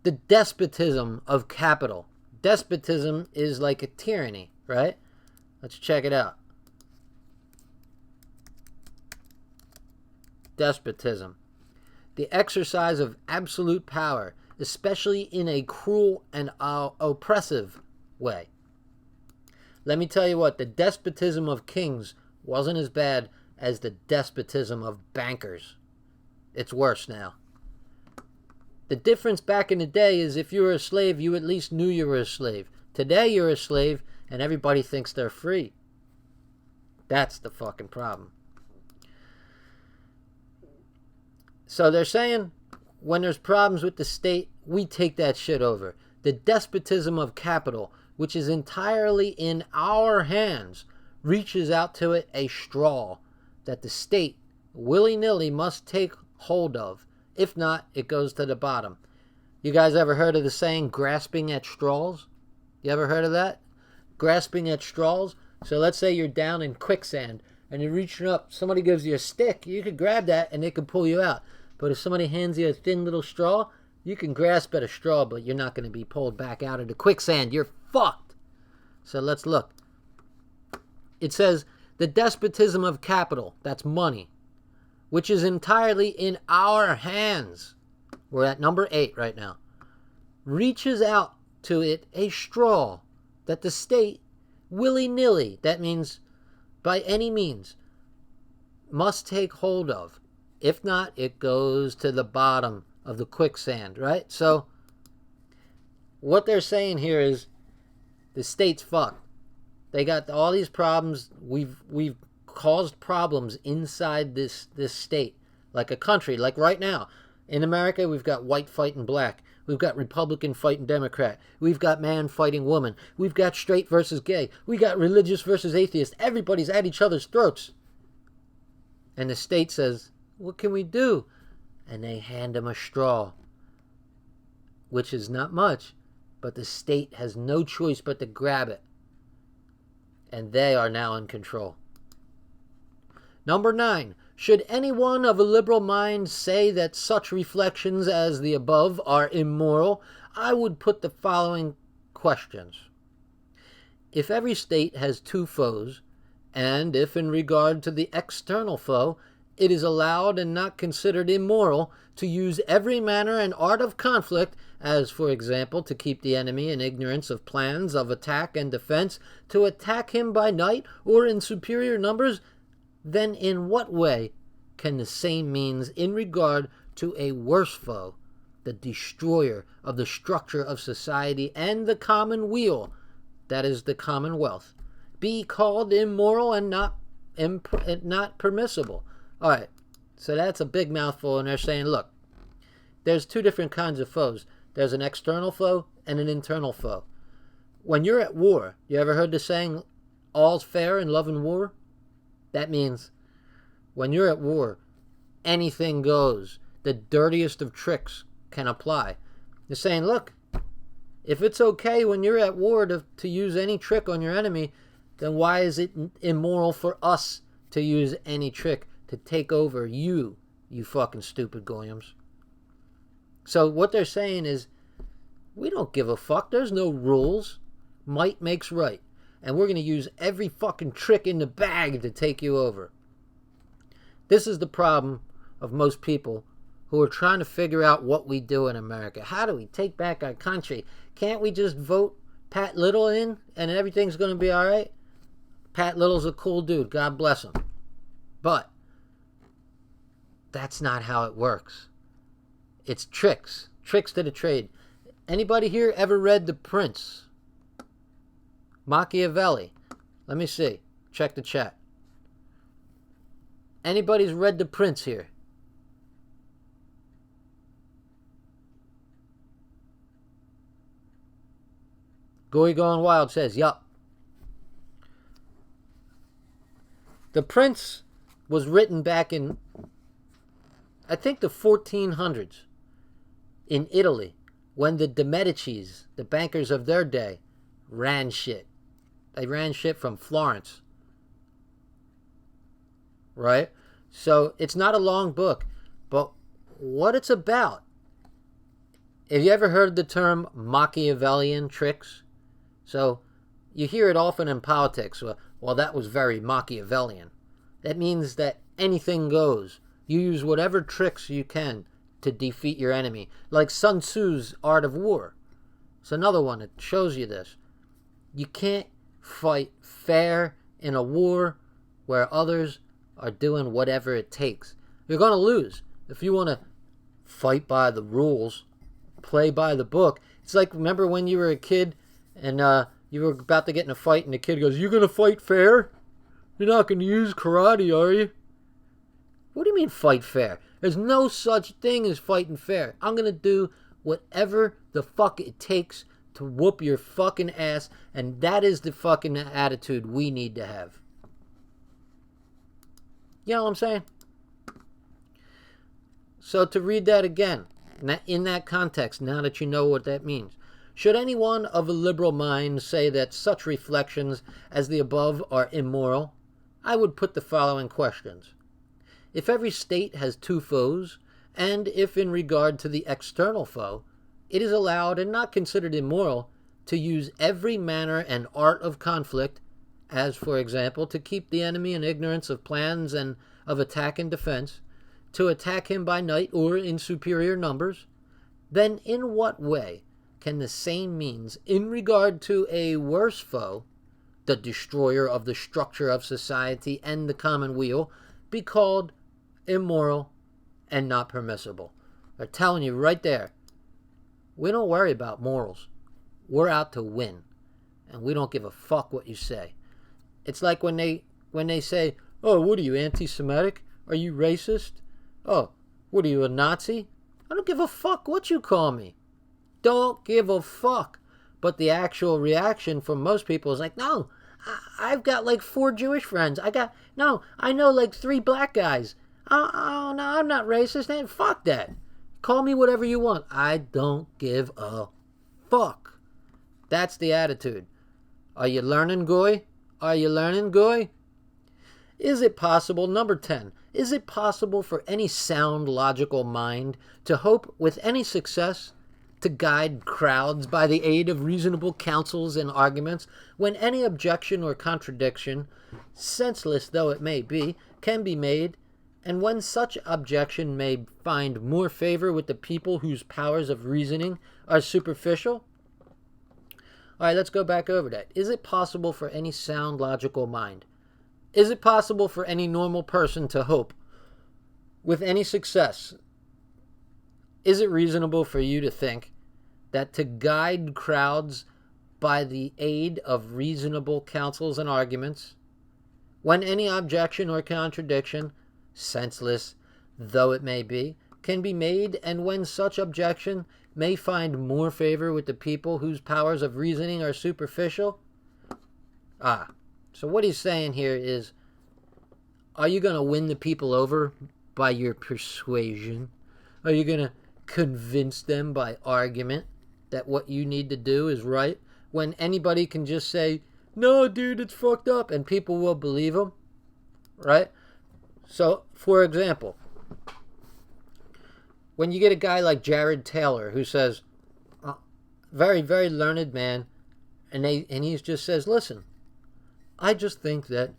The despotism of capital. Despotism is like a tyranny, right? Let's check it out. Despotism. The exercise of absolute power, especially in a cruel and oppressive way. Let me tell you what, the despotism of kings wasn't as bad as the despotism of bankers. It's worse now. The difference back in the day is if you were a slave, you at least knew you were a slave. Today you're a slave and everybody thinks they're free. That's the fucking problem. So they're saying when there's problems with the state, we take that shit over. The despotism of capital, which is entirely in our hands, reaches out to it a straw that the state willy-nilly must take hold of. If not, it goes to the bottom. You guys ever heard of the saying, grasping at straws? You ever heard of that? Grasping at straws? So let's say you're down in quicksand and you're reaching up. Somebody gives you a stick. You could grab that and it can pull you out. But if somebody hands you a thin little straw, you can grasp at a straw, but you're not going to be pulled back out of the quicksand. You're fucked. So let's look. It says, the despotism of capital, that's money, which is entirely in our hands. We're at number 8 right now. Reaches out to it a straw that the state willy-nilly, that means by any means, must take hold of. If not, it goes to the bottom. of the quicksand, right? So what they're saying here is the state's fucked. They got all these problems. We've caused problems inside this state, like a country. Like right now in America, we've got white fighting black. We've got Republican fighting Democrat. We've got man fighting woman. We've got straight versus gay. We got religious versus atheist. Everybody's at each other's throats. And the state says, what can we do? And they hand them a straw, which is not much, but the state has no choice but to grab it. And they are now in control. Number 9. Should anyone of a liberal mind say that such reflections as the above are immoral, I would put the following questions. If every state has two foes, and if in regard to the external foe, it is allowed and not considered immoral to use every manner and art of conflict, as, for example, to keep the enemy in ignorance of plans of attack and defense, to attack him by night or in superior numbers, then in what way can the same means in regard to a worse foe, the destroyer of the structure of society and the common weal, that is the commonwealth, be called immoral and not permissible? All right, so that's a big mouthful, and they're saying, look, there's two different kinds of foes. There's an external foe and an internal foe. When you're at war, you ever heard the saying, all's fair in love and war? That means when you're at war, anything goes. The dirtiest of tricks can apply. They're saying, look, if it's okay when you're at war to use any trick on your enemy, then why is it immoral for us to use any trick to take over you fucking stupid goyams? So what they're saying is, we don't give a fuck. There's no rules. Might makes right. And we're going to use every fucking trick in the bag to take you over. This is the problem of most people who are trying to figure out what we do in America. How do we take back our country? Can't we just vote Pat Little in and everything's going to be all right? Pat Little's a cool dude. God bless him. But that's not how it works. It's tricks. Tricks to the trade. Anybody here ever read The Prince? Machiavelli. Let me see. Check the chat. Anybody's read The Prince here? Goooooy Going Wild says, yup. The Prince was written back in, I think, the 1400s in Italy, when the de Medicis, the bankers of their day, ran shit. They ran shit from Florence. Right? So it's not a long book, but what it's about. Have you ever heard the term Machiavellian tricks? So you hear it often in politics. Well, that was very Machiavellian. That means that anything goes. You use whatever tricks you can to defeat your enemy. Like Sun Tzu's Art of War. It's another one that shows you this. You can't fight fair in a war where others are doing whatever it takes. You're going to lose. If you want to fight by the rules, play by the book. It's like, remember when you were a kid and you were about to get in a fight and the kid goes, "You going to fight fair? You're not going to use karate, are you?" What do you mean fight fair? There's no such thing as fighting fair. I'm going to do whatever the fuck it takes to whoop your fucking ass, and that is the fucking attitude we need to have. You know what I'm saying? So to read that again, in that context, now that you know what that means. Should anyone of a liberal mind say that such reflections as the above are immoral, I would put the following questions. If every state has two foes, and if in regard to the external foe, it is allowed and not considered immoral to use every manner and art of conflict, as, for example, to keep the enemy in ignorance of plans and of attack and defense, to attack him by night or in superior numbers, then in what way can the same means, in regard to a worse foe, the destroyer of the structure of society and the common weal, be called immoral and not permissible? are telling you right there, we don't worry about morals. We're out to win. And we don't give a fuck what you say. It's like when they say, oh, what are you, anti-Semitic? Are you racist? Oh, what are you, a Nazi? I don't give a fuck what you call me. Don't give a fuck. But the actual reaction from most people is like, no, I've got like 4 Jewish friends. I know like 3 black guys. Oh, no, I'm not racist. Man, fuck that. Call me whatever you want. I don't give a fuck. That's the attitude. Are you learning, goy? Are you learning, goy? Is it possible, number 10, is it possible for any sound, logical mind to hope with any success to guide crowds by the aid of reasonable counsels and arguments when any objection or contradiction, senseless though it may be, can be made, and when such objection may find more favor with the people whose powers of reasoning are superficial? All right, let's go back over that. Is it possible for any sound, logical mind? Is it possible for any normal person to hope with any success? Is it reasonable for you to think that to guide crowds by the aid of reasonable counsels and arguments, when any objection or contradiction, senseless though it may be, can be made, and when such objection may find more favor with the people whose powers of reasoning are superficial? So what he's saying here is, are you going to win the people over by your persuasion? Are you going to convince them by argument that what you need to do is right, when anybody can just say, no, dude, it's fucked up, and people will believe them? Right? So, for example, when you get a guy like Jared Taylor who says, very, very learned man, and he just says, listen, I just think that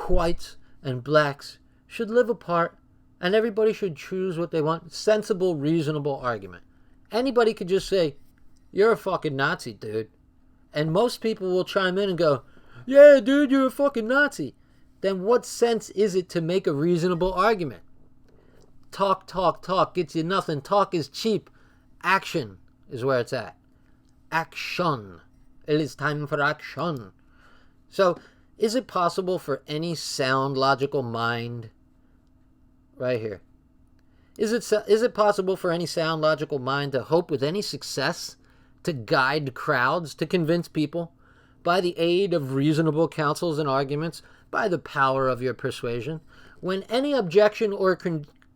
whites and blacks should live apart and everybody should choose what they want. Sensible, reasonable argument. Anybody could just say, you're a fucking Nazi, dude. And most people will chime in and go, yeah, dude, you're a fucking Nazi. Then what sense is it to make a reasonable argument? Talk, talk, talk gets you nothing. Talk is cheap. Action is where it's at. Action. It is time for action. So, is it possible for any sound, logical mind, right here, is it possible for any sound, logical mind to hope with any success to guide crowds, to convince people, by the aid of reasonable counsels and arguments, by the power of your persuasion, when any objection or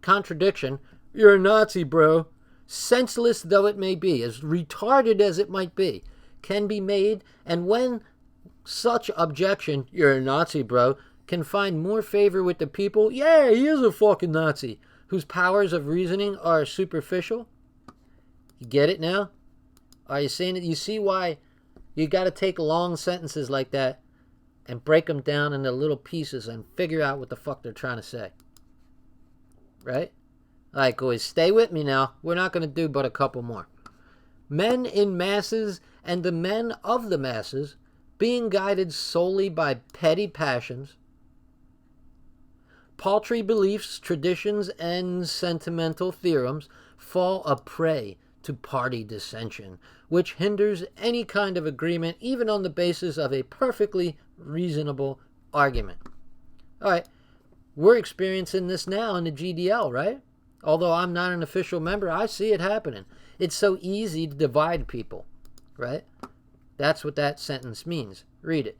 contradiction, you're a Nazi, bro, senseless though it may be, as retarded as it might be, can be made, and when such objection, you're a Nazi, bro, can find more favor with the people, yeah, he is a fucking Nazi, whose powers of reasoning are superficial? You get it now? Are you seeing it? You see why you got to take long sentences like that and break them down into little pieces and figure out what the fuck they're trying to say. Right? All right, boys, stay with me now. We're not going to do but a couple more. Men in masses and the men of the masses, being guided solely by petty passions, paltry beliefs, traditions, and sentimental theorems, fall a prey to party dissension, which hinders any kind of agreement, even on the basis of a perfectly reasonable argument. All right, we're experiencing this now in the GDL, right? Although I'm not an official member, I see it happening. It's so easy to divide people, right? That's what that sentence means. Read it.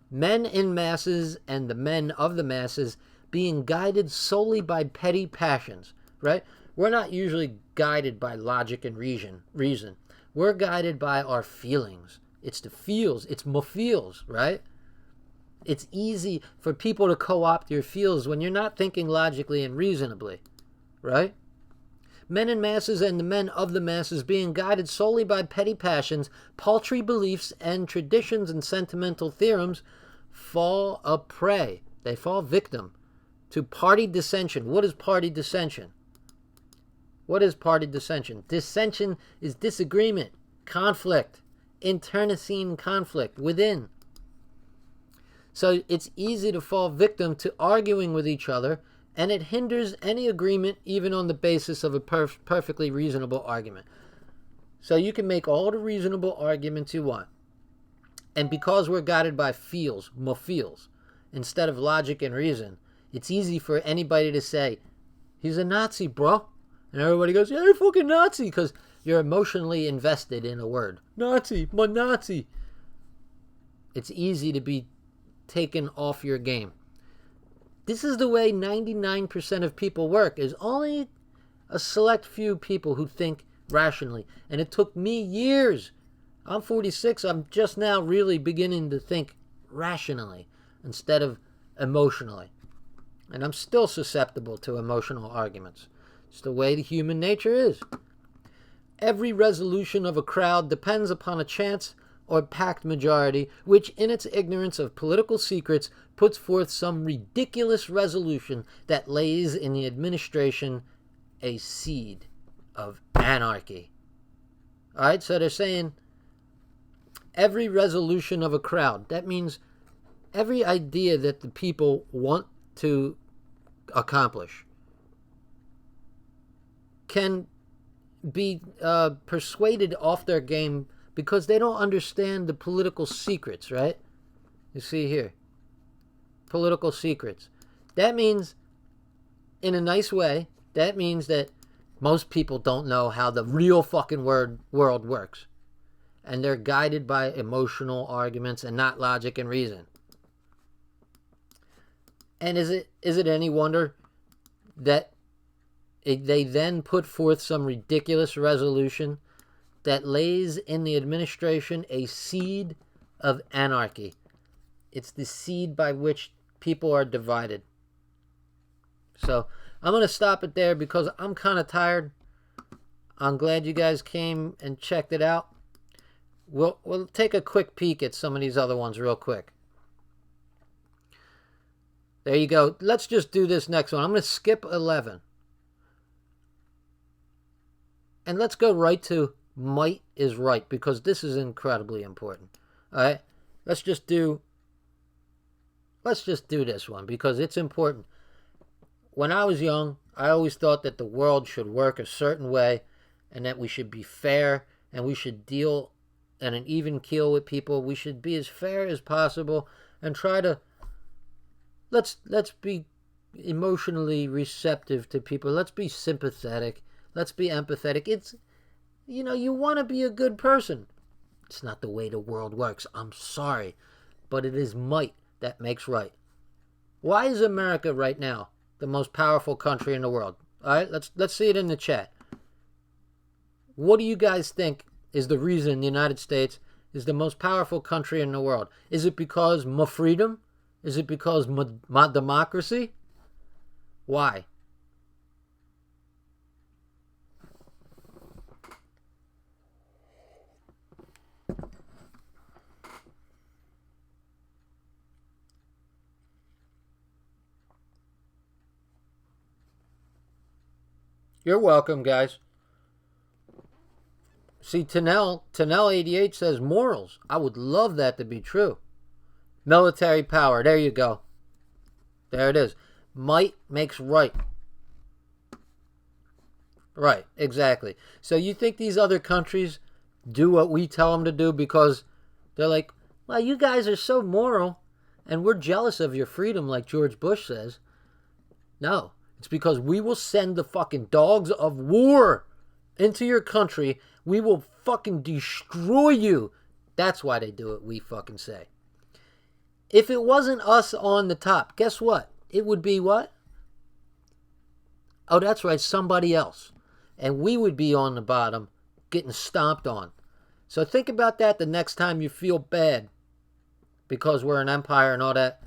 Men in masses and the men of the masses being guided solely by petty passions, right? We're not usually guided by logic and reason. We're guided by our feelings. It's the feels. It's my feels, right? It's easy for people to co-opt your feels when you're not thinking logically and reasonably, right? Men in masses and the men of the masses being guided solely by petty passions, paltry beliefs, and traditions and sentimental theorems fall a prey. They fall victim to party dissension. What is party dissension? What is party dissension? Dissension is disagreement, conflict, internecine conflict within. So it's easy to fall victim to arguing with each other and it hinders any agreement even on the basis of a perfectly reasonable argument. So you can make all the reasonable arguments you want. And because we're guided by feels, instead of logic and reason, it's easy for anybody to say, he's a Nazi, bro. And everybody goes, yeah, you're fucking Nazi, because you're emotionally invested in a word. Nazi, my Nazi. It's easy to be taken off your game. This is the way 99% of people work. There's only a select few people who think rationally. And it took me years. I'm 46. I'm just now really beginning to think rationally instead of emotionally. And I'm still susceptible to emotional arguments. It's the way the human nature is. Every resolution of a crowd depends upon a chance or packed majority, which in its ignorance of political secrets puts forth some ridiculous resolution that lays in the administration a seed of anarchy. All right, so they're saying every resolution of a crowd. That means every idea that the people want to accomplish can be persuaded off their game because they don't understand the political secrets, right? You see here. Political secrets. That means, in a nice way, that means that most people don't know how the real fucking world works. And they're guided by emotional arguments and not logic and reason. And is it any wonder that they then put forth some ridiculous resolution that lays in the administration a seed of anarchy? It's the seed by which people are divided. So I'm going to stop it there because I'm kind of tired. I'm glad you guys came and checked it out. We'll take a quick peek at some of these other ones real quick. There you go. Let's just do this next one. I'm going to skip 11. And let's go right to might is right, because this is incredibly important. All right? Let's just do this one because it's important. When I was young, I always thought that the world should work a certain way and that we should be fair and we should deal at an even keel with people. We should be as fair as possible and try to let's be emotionally receptive to people. Let's be sympathetic. Let's be empathetic. It's, you want to be a good person. It's not the way the world works. I'm sorry. But it is might that makes right. Why is America right now the most powerful country in the world? All right, let's see it in the chat. What do you guys think is the reason the United States is the most powerful country in the world? Is it because my freedom? Is it because my democracy? Why? You're welcome, guys. See, Tanel88 says morals. I would love that to be true. Military power. There you go. There it is. Might makes right. Right, exactly. So you think these other countries do what we tell them to do because they're like, well, you guys are so moral and we're jealous of your freedom, like George Bush says. No. It's because we will send the fucking dogs of war into your country. We will fucking destroy you. That's why they do it, we fucking say. If it wasn't us on the top, guess what? It would be what? Oh, that's right, somebody else. And we would be on the bottom getting stomped on. So think about that the next time you feel bad because we're an empire and all that.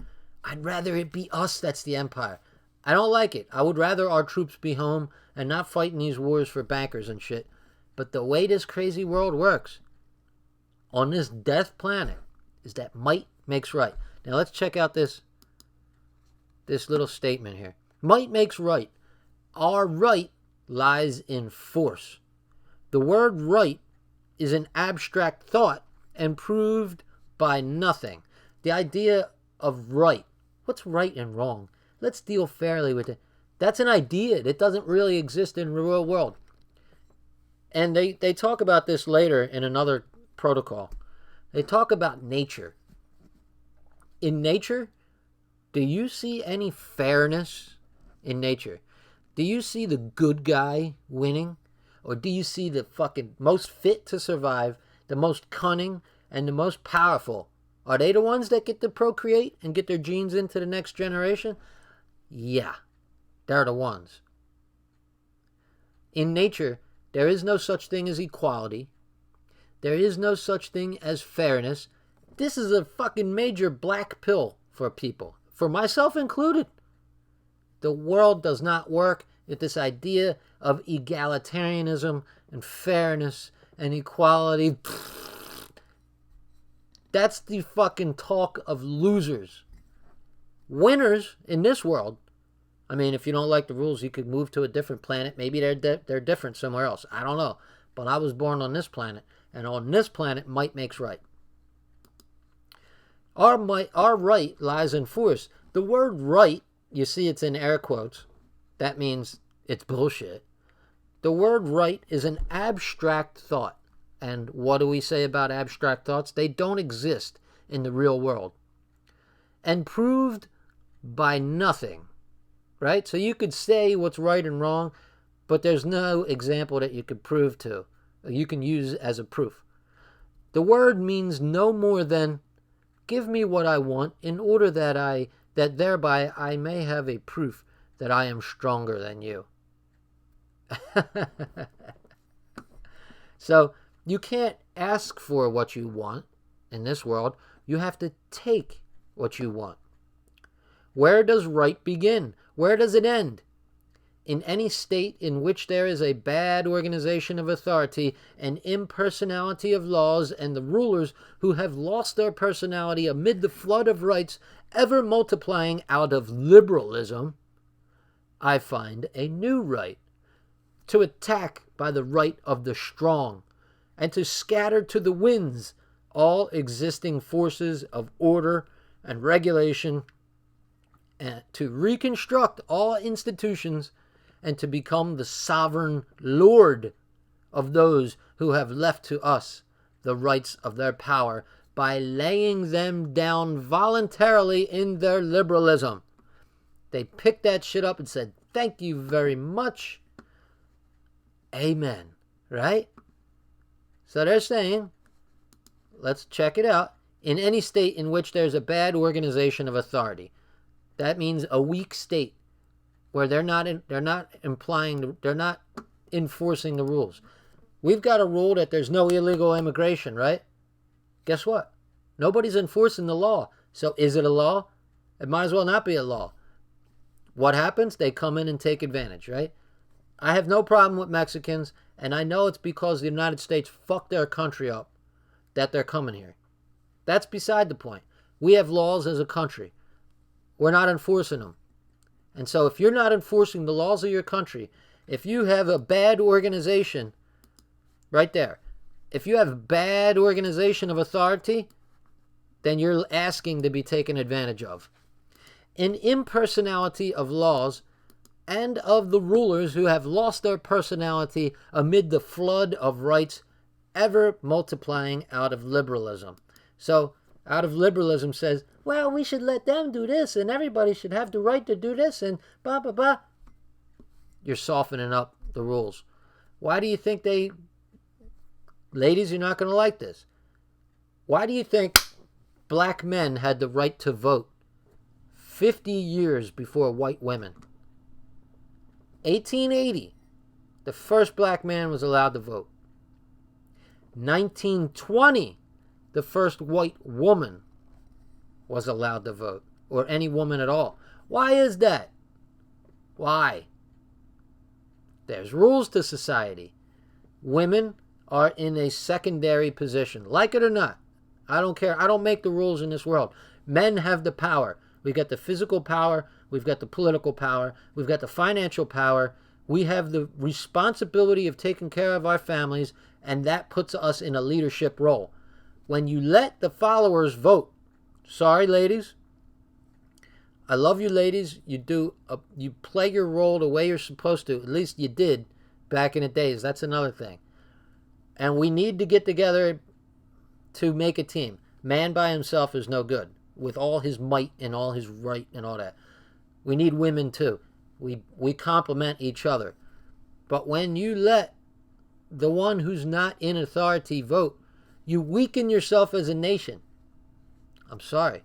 I'd rather it be us that's the empire. I don't like it. I would rather our troops be home and not fighting these wars for bankers and shit. But the way this crazy world works on this death planet is that might makes right. Now let's check out this little statement here. Might makes right. Our right lies in force. The word right is an abstract thought and proved by nothing. The idea of right. What's right and wrong? Let's deal fairly with it. That's an idea that doesn't really exist in the real world. And they talk about this later in another protocol. They talk about nature. In nature, do you see any fairness in nature? Do you see the good guy winning? Or do you see the fucking most fit to survive, the most cunning, and the most powerful? Are they the ones that get to procreate and get their genes into the next generation? Yeah, they're the ones. In nature, there is no such thing as equality. There is no such thing as fairness. This is a fucking major black pill for people, for myself included. The world does not work with this idea of egalitarianism and fairness and equality. That's the fucking talk of losers. Winners in this world, I mean, if you don't like the rules, you could move to a different planet. Maybe they're different somewhere else. I don't know. But I was born on this planet, and on this planet, might makes right. Our right lies in force. The word right, you see it's in air quotes. That means it's bullshit. The word right is an abstract thought. And what do we say about abstract thoughts? They don't exist in the real world. And proved by nothing. Right? So you could say what's right and wrong, but there's no example that you could prove to. You can use as a proof. The word means no more than give me what I want in order that thereby I may have a proof that I am stronger than you. So you can't ask for what you want in this world. You have to take what you want. Where does right begin? Where does it end? In any state in which there is a bad organization of authority, an impersonality of laws, and the rulers who have lost their personality amid the flood of rights ever multiplying out of liberalism, I find a new right, to attack by the right of the strong, and to scatter to the winds all existing forces of order and regulation, and to reconstruct all institutions, and to become the sovereign lord of those who have left to us the rights of their power by laying them down voluntarily in their liberalism. They picked that shit up and said, thank you very much. Amen. Right? So they're saying, let's check it out. In any state in which there's a bad organization of authority. That means a weak state where they're not enforcing the rules. We've got a rule that there's no illegal immigration, right? Guess what? Nobody's enforcing the law. So is it a law? It might as well not be a law. What happens? They come in and take advantage, right? I have no problem with Mexicans, and I know it's because the United States fucked their country up that they're coming here. That's beside the point. We have laws as a country. We're not enforcing them. And so if you're not enforcing the laws of your country, if you have a bad organization, right there, if you have bad organization of authority, then you're asking to be taken advantage of. An impersonality of laws and of the rulers who have lost their personality amid the flood of rights ever multiplying out of liberalism. So out of liberalism says, well, we should let them do this, and everybody should have the right to do this, and blah, blah, blah. You're softening up the rules. Why do you think ladies, you're not going to like this. Why do you think black men had the right to vote 50 years before white women? 1880, the first black man was allowed to vote. 1920, the first white woman was allowed to vote, or any woman at all. Why is that? Why? There's rules to society. Women are in a secondary position, like it or not. I don't care. I don't make the rules in this world. Men have the power. We've got the physical power. We've got the political power. We've got the financial power. We have the responsibility of taking care of our families, and that puts us in a leadership role. When you let the followers vote, sorry, ladies, I love you ladies. You play your role the way you're supposed to. At least you did back in the days. That's another thing. And we need to get together to make a team. Man by himself is no good. With all his might and all his right and all that. We need women too. We complement each other. But when you let the one who's not in authority vote, you weaken yourself as a nation. I'm sorry.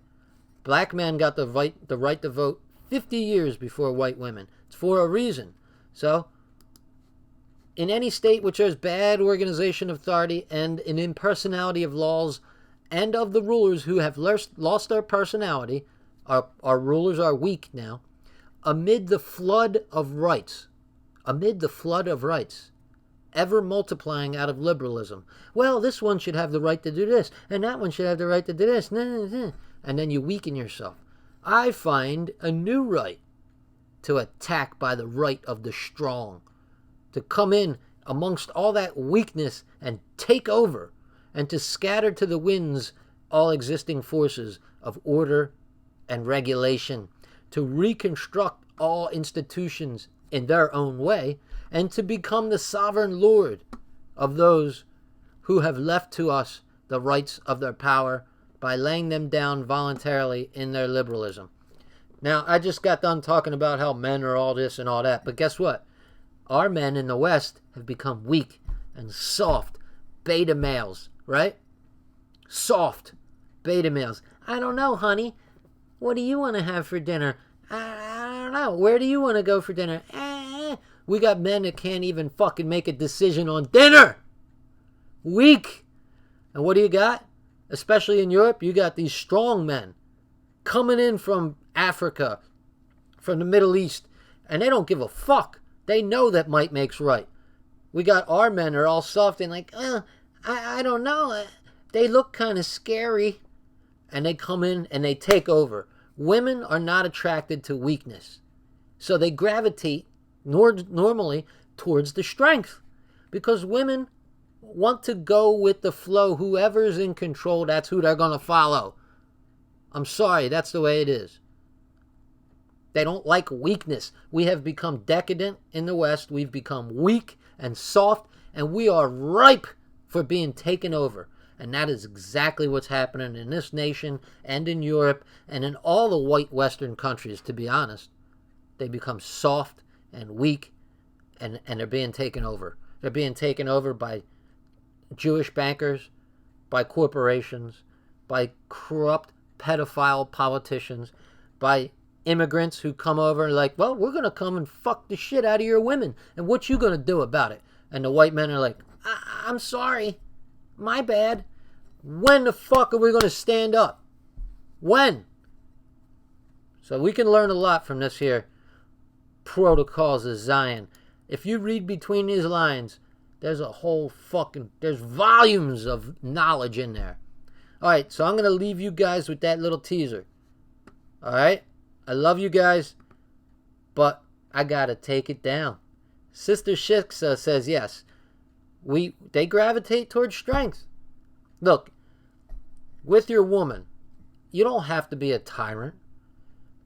Black men got the right to vote 50 years before white women. It's for a reason. So, in any state which there's bad organization of authority and an impersonality of laws and of the rulers who have lost their personality, our rulers are weak now, amid the flood of rights, ever multiplying out of liberalism. Well, this one should have the right to do this, and that one should have the right to do this, and then you weaken yourself. I find a new right to attack by the right of the strong, to come in amongst all that weakness and take over, and to scatter to the winds all existing forces of order and regulation, to reconstruct all institutions in their own way, and to become the sovereign lord of those who have left to us the rights of their power by laying them down voluntarily in their liberalism. Now, I just got done talking about how men are all this and all that, but guess what? Our men in the West have become weak and soft beta males, right? Soft beta males. I don't know, honey. What do you want to have for dinner? I don't know. Where do you want to go for dinner? We got men that can't even fucking make a decision on dinner. Weak. And what do you got? Especially in Europe, you got these strong men coming in from Africa, from the Middle East, and they don't give a fuck. They know that might makes right. We got our men are all soft and like, I don't know. They look kind of scary. And they come in and they take over. Women are not attracted to weakness. So they gravitate normally towards the strength. Because women want to go with the flow. Whoever's in control, that's who they're going to follow. I'm sorry, that's the way it is. They don't like weakness. We have become decadent in the West. We've become weak and soft, and we are ripe for being taken over. And that is exactly what's happening in this nation and in Europe and in all the white Western countries, to be honest. They become soft and weak, and they're being taken over. They're being taken over by Jewish bankers, by corporations, by corrupt pedophile politicians, by immigrants who come over and like, well, we're going to come and fuck the shit out of your women. And what you going to do about it? And the white men are like, I'm sorry. My bad. When the fuck are we going to stand up? When? So we can learn a lot from this here Protocols of Zion. If you read between these lines, there's there's volumes of knowledge in there. All right, so I'm going to leave you guys with that little teaser. All right? I love you guys, but I got to take it down. Sister Shiksa says yes. They gravitate towards strength. Look, with your woman, you don't have to be a tyrant,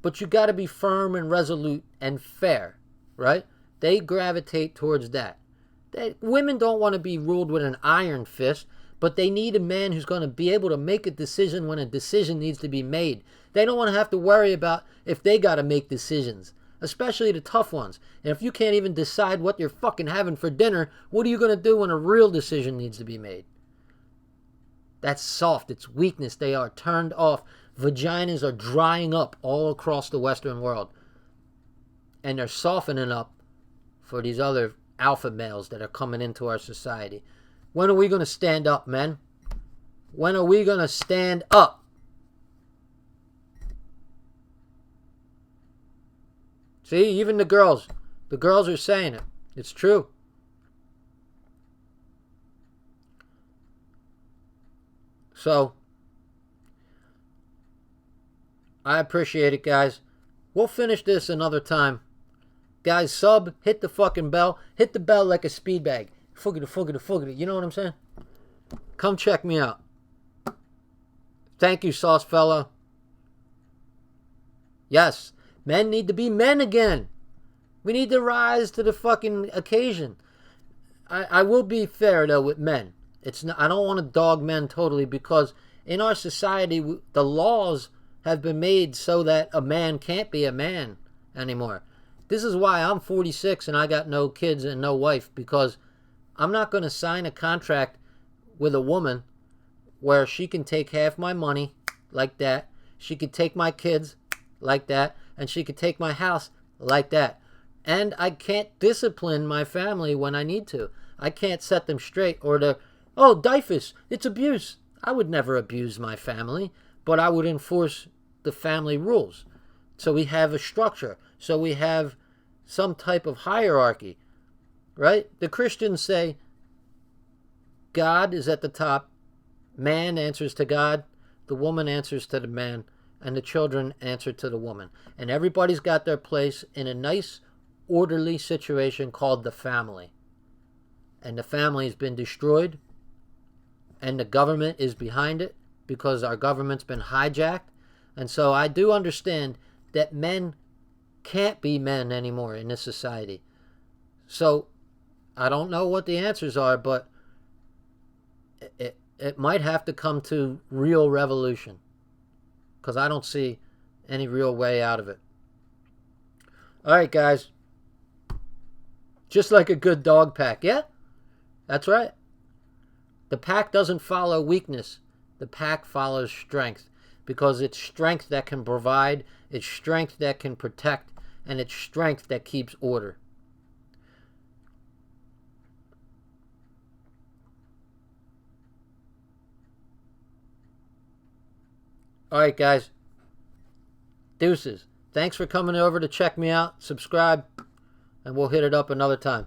but you got to be firm and resolute and fair, right? They gravitate towards that. Women don't want to be ruled with an iron fist, but they need a man who's going to be able to make a decision when a decision needs to be made. They don't want to have to worry about if they got to make decisions, especially the tough ones. And if you can't even decide what you're fucking having for dinner, what are you going to do when a real decision needs to be made? That's soft. It's weakness. They are turned off. Vaginas are drying up all across the Western world. And they're softening up for these other alpha males that are coming into our society. When are we going to stand up, men? When are we going to stand up? See, even the girls are saying it. It's true. So, I appreciate it, guys. We'll finish this another time. Guys, sub, hit the fucking bell. Hit the bell like a speed bag. Foogity. You know what I'm saying? Come check me out. Thank you, Sauce Fella. Yes, men need to be men again. We need to rise to the fucking occasion. I will be fair though with men. It's not, I don't want to dog men totally, because in our society the laws have been made so that a man can't be a man anymore. This is why I'm 46 and I got no kids and no wife, because I'm not going to sign a contract with a woman where she can take half my money like that, she could take my kids like that, and she could take my house like that. And I can't discipline my family when I need to. I can't set them straight, or oh, Dyfus, it's abuse. I would never abuse my family, but I would enforce the family rules. So we have a structure. So we have some type of hierarchy, right? The Christians say God is at the top, man answers to God, the woman answers to the man, and the children answer to the woman. And everybody's got their place in a nice, orderly situation called the family. And the family has been destroyed, and the government is behind it because our government's been hijacked. And so I do understand that men can't be men anymore in this society. So I don't know what the answers are, but it might have to come to real revolution, because I don't see any real way out of it. All right, guys. Just like a good dog pack. Yeah, that's right. The pack doesn't follow weakness. The pack follows strength, because it's strength that can provide, it's strength that can protect, and it's strength that keeps order. All right, guys. Deuces. Thanks for coming over to check me out. Subscribe, and we'll hit it up another time.